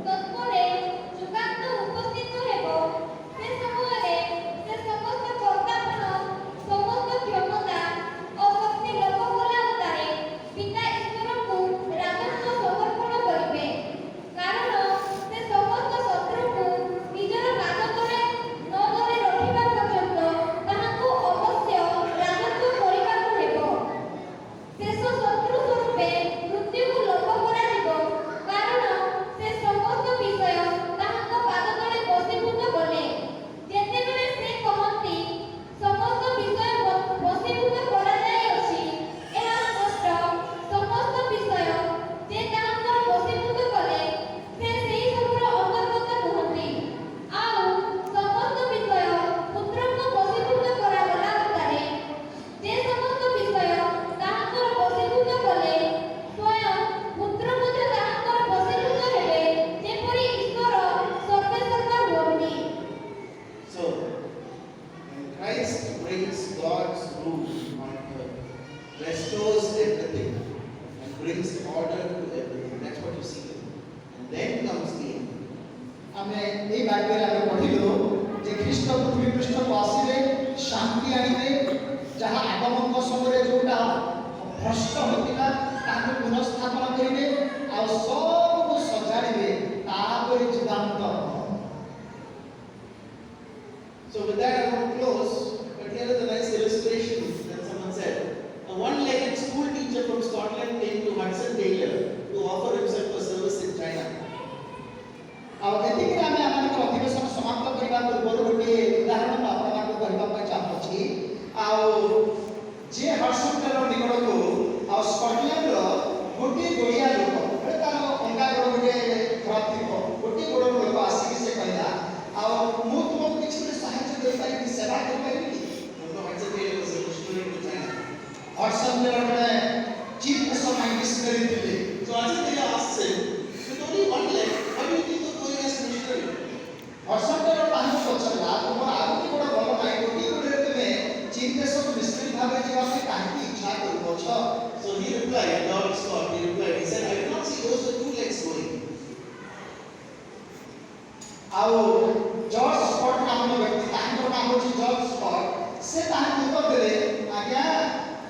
ତତ୍ପରେ ଯୁଗାନ୍ତ ଉପସ୍ଥିତ ହେବ। ସେ ସମୟରେ ସେ ସମସ୍ତ କର୍ତ୍ତାପଣ ସମସ୍ତ କ୍ଷମତା ଓ ଶକ୍ତି ଲୋପ କଲା ଉତ୍ତାରେ ପିତା ଈଶ୍ୱରଙ୍କୁ ରାଜତ୍ୱ ସମର୍ପଣ କରିବେ। କାରଣ ସେ ସମସ୍ତ ଶତ୍ରୁଙ୍କୁ ନିଜର ପାଦ ତଳେ ନ ଧରି ରଖିବା ପର୍ଯ୍ୟନ୍ତ ତାହାଙ୍କୁ ଅବଶ୍ୟ ରାଜତ୍ୱ କରିବାକୁ ହେବ। ଶେଷ ଶତ୍ରୁ ସ୍ୱରୂପେ ମୃତ୍ୟୁକୁ ଲୋପ କରାଯିବ। କାରଣ ସେ ସମସ୍ତ ବିଷୟ ତାହାଙ୍କ ପାଦ ତଳେ ବଶୀଭୂତ କଲେ। ଯେତେବେଳେ ସେ କହନ୍ତି ସମସ୍ତ ବିଷୟ ବଶୀଭୂତ କରାଯାଇଅଛି, ଏହା ସ୍ପଷ୍ଟ ସମସ୍ତ ବିଷୟ ଯେ ତାହାଙ୍କର ବଶୀଭୂତ କଲେ ସେ ସେହି ସବୁର ଅନ୍ତର୍ଗତ ନୁହନ୍ତି। ଆଉ ସମସ୍ତ ବିଷୟ ପୁତ୍ରଙ୍କ ବଶୀଭୂତ କରାଗଲା ଉତ୍ତାରେ ଯେ ସମସ୍ତ ବିଷୟ ତାହାଙ୍କର ବଶୀଭୂତ କଲେ ସ୍ୱୟଂ ପୁତ୍ର ମଧ୍ୟ ତାହାଙ୍କର ବଶୀଭୂତ ହେବେ, ଯେପରି ଈଶ୍ୱର ସର୍ବେସର୍ବା ହୁଅନ୍ତି। So, when Christ brings God's rule on earth, restores everything, and brings order to everything, that's what you see here. And then comes the end. ଆମେ এই ବାକ୍ୟରେ ଆମେ ପଢିଲୁ ଯେ ଖ୍ରୀଷ୍ଟ ପୃଥିବୀ ପୃଷ୍ଠକୁ ଆସିବେ ଶାନ୍ତି ଆଣିବେ ଯାହା ଆଗମଙ୍କ ସମୟରେ ଯୋଉଟା ଭ୍ରଷ୍ଟ ହୋଇଥିଲା ତାହାକୁ ପୁନଃସ୍ଥାପନ କରିବେ ଆଉ ସବୁକୁ ସଜାଡ଼ିବେ ତାପରେ ଯୁଗାନ୍ତ। So with that I want to close, but here is a nice illustration that someone said. A one-legged school teacher from Scotland came to Hudson Taylor to offer himself for service in China. ଆଉ ଏତିକିରେ ଆମେ ଆମମାନଙ୍କର ଅଧିବେଶନ ସମାପ୍ତ କରିବା ପୂର୍ବରୁ ଗୋଟିଏ ଉଦାହରଣ ଆପଣମାନଙ୍କୁ କହିବା ପାଇଁ ଚାହୁଁଛି। ଆଉ ଯିଏ ହଡସନ୍ ଟେଲର ନିକଟକୁ ଆଉ ସ୍କଟଲ୍ୟାଣ୍ଡର ଗୋଟିଏ ଗୋଡ଼ିଆ ଲୋକ ତାର ଅଙ୍ଗା ଗୋଡ଼ ଗୋଟିଏ ଖରାପ ଥିବ ଗୋଟିଏ ଗୋଡ଼ର ଲୋକ ଆସିକି ସେ କହିଲା ଆଉ ମୁଁ ତୁମକୁ କିଛି ଗୋଟେ ସାହାଯ୍ୟ କରିପାରିବି ସେବା କରିପାରିବି। Hudson Taylor was a missionary to China. Hudson Taylor ଜଣେ ଚିଫ୍ ମିଶନାରୀ ମିଶନାରୀ ଥିଲେ। So Hudson Taylor asks him, with only one leg, how do you think of going as a missionary? Hudson Taylor ତାହାଙ୍କୁ ପଚାରିଲା ତୁମର ଆଉ ଗୋଟିଏ ଗୋଡ଼ ଭଲ ନାହିଁ ଗୋଟିଏ ଗୋଡ଼ରେ ତୁମେ ଚୀନ ଦେଶକୁ ମିଶନାରୀ ଭାବରେ ଯିବା ପାଇଁ କାହିଁକି ଇଚ୍ଛା କରୁଅଛ? So he replied, Lord Scott, he replied, he said, I did not see those with two legs going. ଆଉ ଜର୍ଜ ସ୍କଟ୍ ନାମକ ବ୍ୟକ୍ତି ତାଙ୍କର ନାମ ହେଉଛି ଜର୍ଜ ସ୍କଟ୍ ସେ ତାହାଙ୍କୁ ଉତ୍ତର ଦେଲେ ଆଜ୍ଞା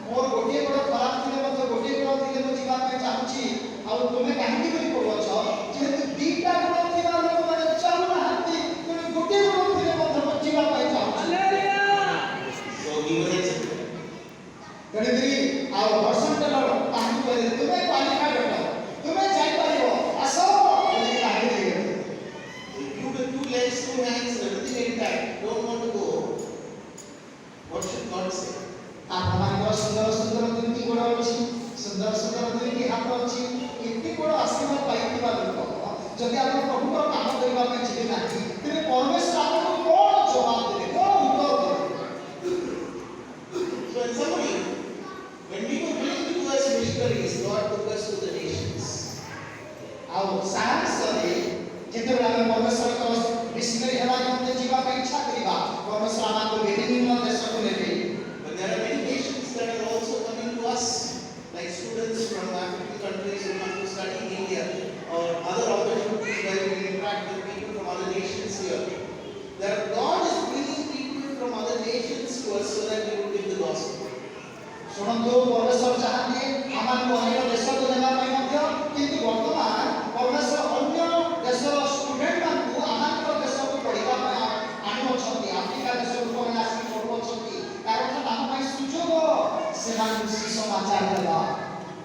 ମୋର ଗୋଟିଏ ଗୋଡ଼ ଖରାପ ଥିଲେ ମଧ୍ୟ ଗୋଟିଏ ଗୋଡ଼ ଥିଲେ ମୁଁ ଯିବା ପାଇଁ ଚାହୁଁଛି ଆଉ ତୁମେ କାହିଁକି ବୋଲି କହୁଅଛ ଯେହେତୁ ଦିଟା ଗୋଡ଼ ଥିବା ଲୋକମାନେ ଚାହୁଁନାହାନ୍ତି ତେଣୁ ଗୋଟିଏ ଗୋଡ଼ ଥିଲେ ମଧ୍ୟ ମୁଁ ଯିବା ପାଇଁ ଚାହୁଁଛି। So he was accepted. ତେଣୁକରି ଆଉ ହଡସନ୍ ଟେଲର ତାହାଙ୍କୁ କହିଲେ ତୁମେ କ୍ୱାଲିଫାଏଡ୍ ଅଟ ତୁମେ ଯାଇପାରିବ ଆସ ବୋଲିକି ତାହାଙ୍କୁ ଦେଇଗଲେ। If you with two legs, two hands, and everything intact, don't want to go, what should God say? ଆପଣମାନଙ୍କର ସୁନ୍ଦର ସୁନ୍ଦର ଦୁଇଟି ଗୋଡ଼ ଅଛି ସୁନ୍ଦର ସୁନ୍ଦର ଦୁଇଟି ହାତ ଅଛି ଏତେ ଗୋଡ଼ ଆଶୀର୍ବାଦ ପାଇଥିବା ଲୋକ ଯଦି ଆପଣ ପ୍ରଭୁଙ୍କର କାମ କରିବା ପାଇଁ ଯିବେ ନାହିଁ ତେବେ ପରମେଶ୍ୱର ଆପଣଙ୍କୁ କ'ଣ ଜବାବ ଦେବେ କ'ଣ ଉତ୍ତର ଦେବେ? So in summary, when we were willing to go as missionaries, God took us to the nations. ଆଉ ସାହସରେ ଯେତେବେଳେ ଆମେ ପରମେଶ୍ୱରଙ୍କର ମିଶନରୀ ହେବା ନିମନ୍ତେ ଯିବା ପାଇଁ ଇଚ୍ଛା କରିବା ପରମେଶ୍ୱର ଆମକୁ ବିଭିନ୍ନ ଦେଶକୁ ନେବେ। But there are many nations that are also coming to us, like students from African countries who come to study in India, or other opportunities where we can interact with people from other nations here. That God is bringing people from other nations to us so that we will give the gospel. ଶୁଣନ୍ତୁ ପରମେଶ୍ୱର ଚାହାନ୍ତି ଆମକୁ ଅନ୍ୟ ଦେଶକୁ ନେବା ପାଇଁ ମଧ୍ୟ, କିନ୍ତୁ ବର୍ତ୍ତମାନ ପରମେଶ୍ୱର ଅନ୍ୟ ଦେଶର ଷ୍ଟୁଡେଣ୍ଟମାନଙ୍କୁ ଆମର ଦେଶକୁ ପଢ଼ିବା ପାଇଁ ଆଣୁଅଛନ୍ତି। ଆଫ୍ରିକା ଦେଶରୁ ଲୋକମାନେ ଆସିକି ପଢ଼ୁଅଛନ୍ତି, କାରଣ ତାଙ୍କ ପାଇଁ ସୁଯୋଗ ସେମାନଙ୍କୁ ସୁସମାଚାର ଦେବା।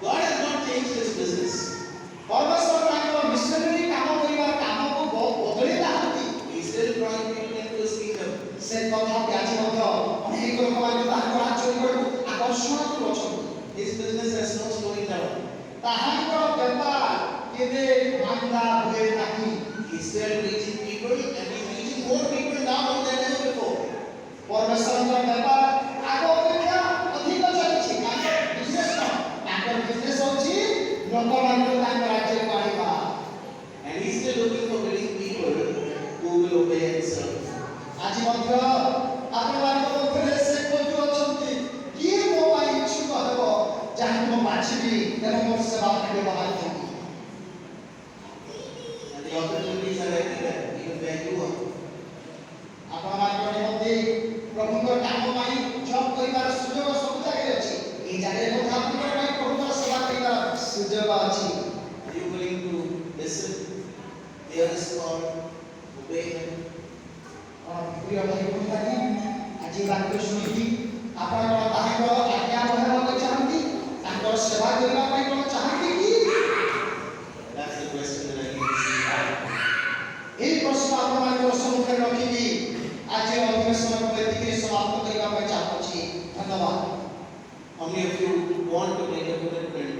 God has not changed His business. ପରମେଶ୍ୱର ତାଙ୍କର ମିଶନରୀ କାମ କରିବାର କାମକୁ ବଦଳି ନାହାନ୍ତି। He is still drawing people into His kingdom. ସେ ତଥାପି ଆଜି ମଧ୍ୟ ଅନେକ ଲୋକମାନଙ୍କୁ ତାଙ୍କ ରାଜ୍ୟ ନିକଟକୁ ଆକର୍ଷଣ କରୁଅଛନ୍ତି। His business has no slowing down. ତାହାଙ୍କର ବେପାର କେବେ ମାନ୍ଦା ହୁଏ ନାହିଁ। He is still reaching people, and He is reaching more people now than ever before. ପରମେଶ୍ୱରଙ୍କର ବେପାର ଆଗ ଅପେକ୍ଷା ଅଧିକ ଚାଲିଛି। ତାଙ୍କର ବିଜନେସ୍ କ'ଣ? ତାଙ୍କର ବିଜନେସ୍ ହେଉଛି ଲୋକମାନଙ୍କୁ ତାଙ୍କ ରାଜ୍ୟକୁ ଆଣିବା। And He is still looking for willing people who will obey and serve. ଆଜି ମଧ୍ୟ ଆପଣମାନଙ୍କ ମଧ୍ୟରେ ସେ ଖୋଜୁଅଛନ୍ତି, କିଏ ମୋ ପାଇଁ ଇଚ୍ଛୁକ ହେବ, ଯାହାକୁ ମୁଁ ବାଛିବି ଏବଂ ମୋର ସେବା ପାଇଁ ବ୍ୟବହାର କରିବି। And the opportunities are everywhere, even where you are. ଆପଣମାନଙ୍କ ନିମନ୍ତେ ପ୍ରଭୁଙ୍କ କାମ ପାଇଁ ଜବ୍ କରିବାର ସୁଯୋଗ ସବୁ ଜାଗାରେ ଅଛି। ଏହି ଜାଗାରେ ମଧ୍ୟ ଆପଣଙ୍କ ପାଇଁ ପ୍ରଭୁଙ୍କର ସେବା କରିବାର ସୁଯୋଗ ଅଛି। Are you willing to listen, hear His call, obey Him? ପ୍ରିୟ ଭାଇ ଭଉଣୀମାନେ, ଆଜି ବାକ୍ୟ ଶୁଣିକି ଆପଣ କ'ଣ ତାହାଙ୍କର ଆଜ୍ଞା ବହାଇବାକୁ ଚାହାନ୍ତି? ତାଙ୍କର ସେବା କରିବା ପାଇଁ କ'ଣ ଚାହାନ୍ତି କି? That's the question that I need to ask. ଏହି ପ୍ରଶ୍ନ ଆପଣମାନଙ୍କର ସମ୍ମୁଖରେ ରଖିକି ଆଜିର ଅଧିବେଶନକୁ ଏତିକିରେ ସମାପ୍ତ କରିବା ପାଇଁ ଚାହୁଁଛି। ଧନ୍ୟବାଦ। How many of you want to make a commitment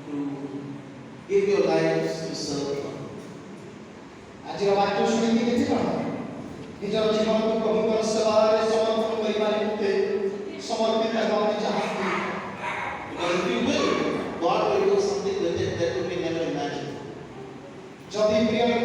to give your lives to serve God? ଆଜିର ବାକ୍ୟ ଶୁଣିକି କେତେ ଜଣ ନିଜର ଜୀବନକୁ ପ୍ରଭୁଙ୍କର ସେବାରେ ସମର୍ପଣ କରିବା ନିମନ୍ତେ ସମର୍ପିତ ହେବା ପାଇଁ ଚାହାନ୍ତି? Because if you will, God will do something with it that you can never imagine. ଯଦି ପ୍ରିୟ ଲୋକ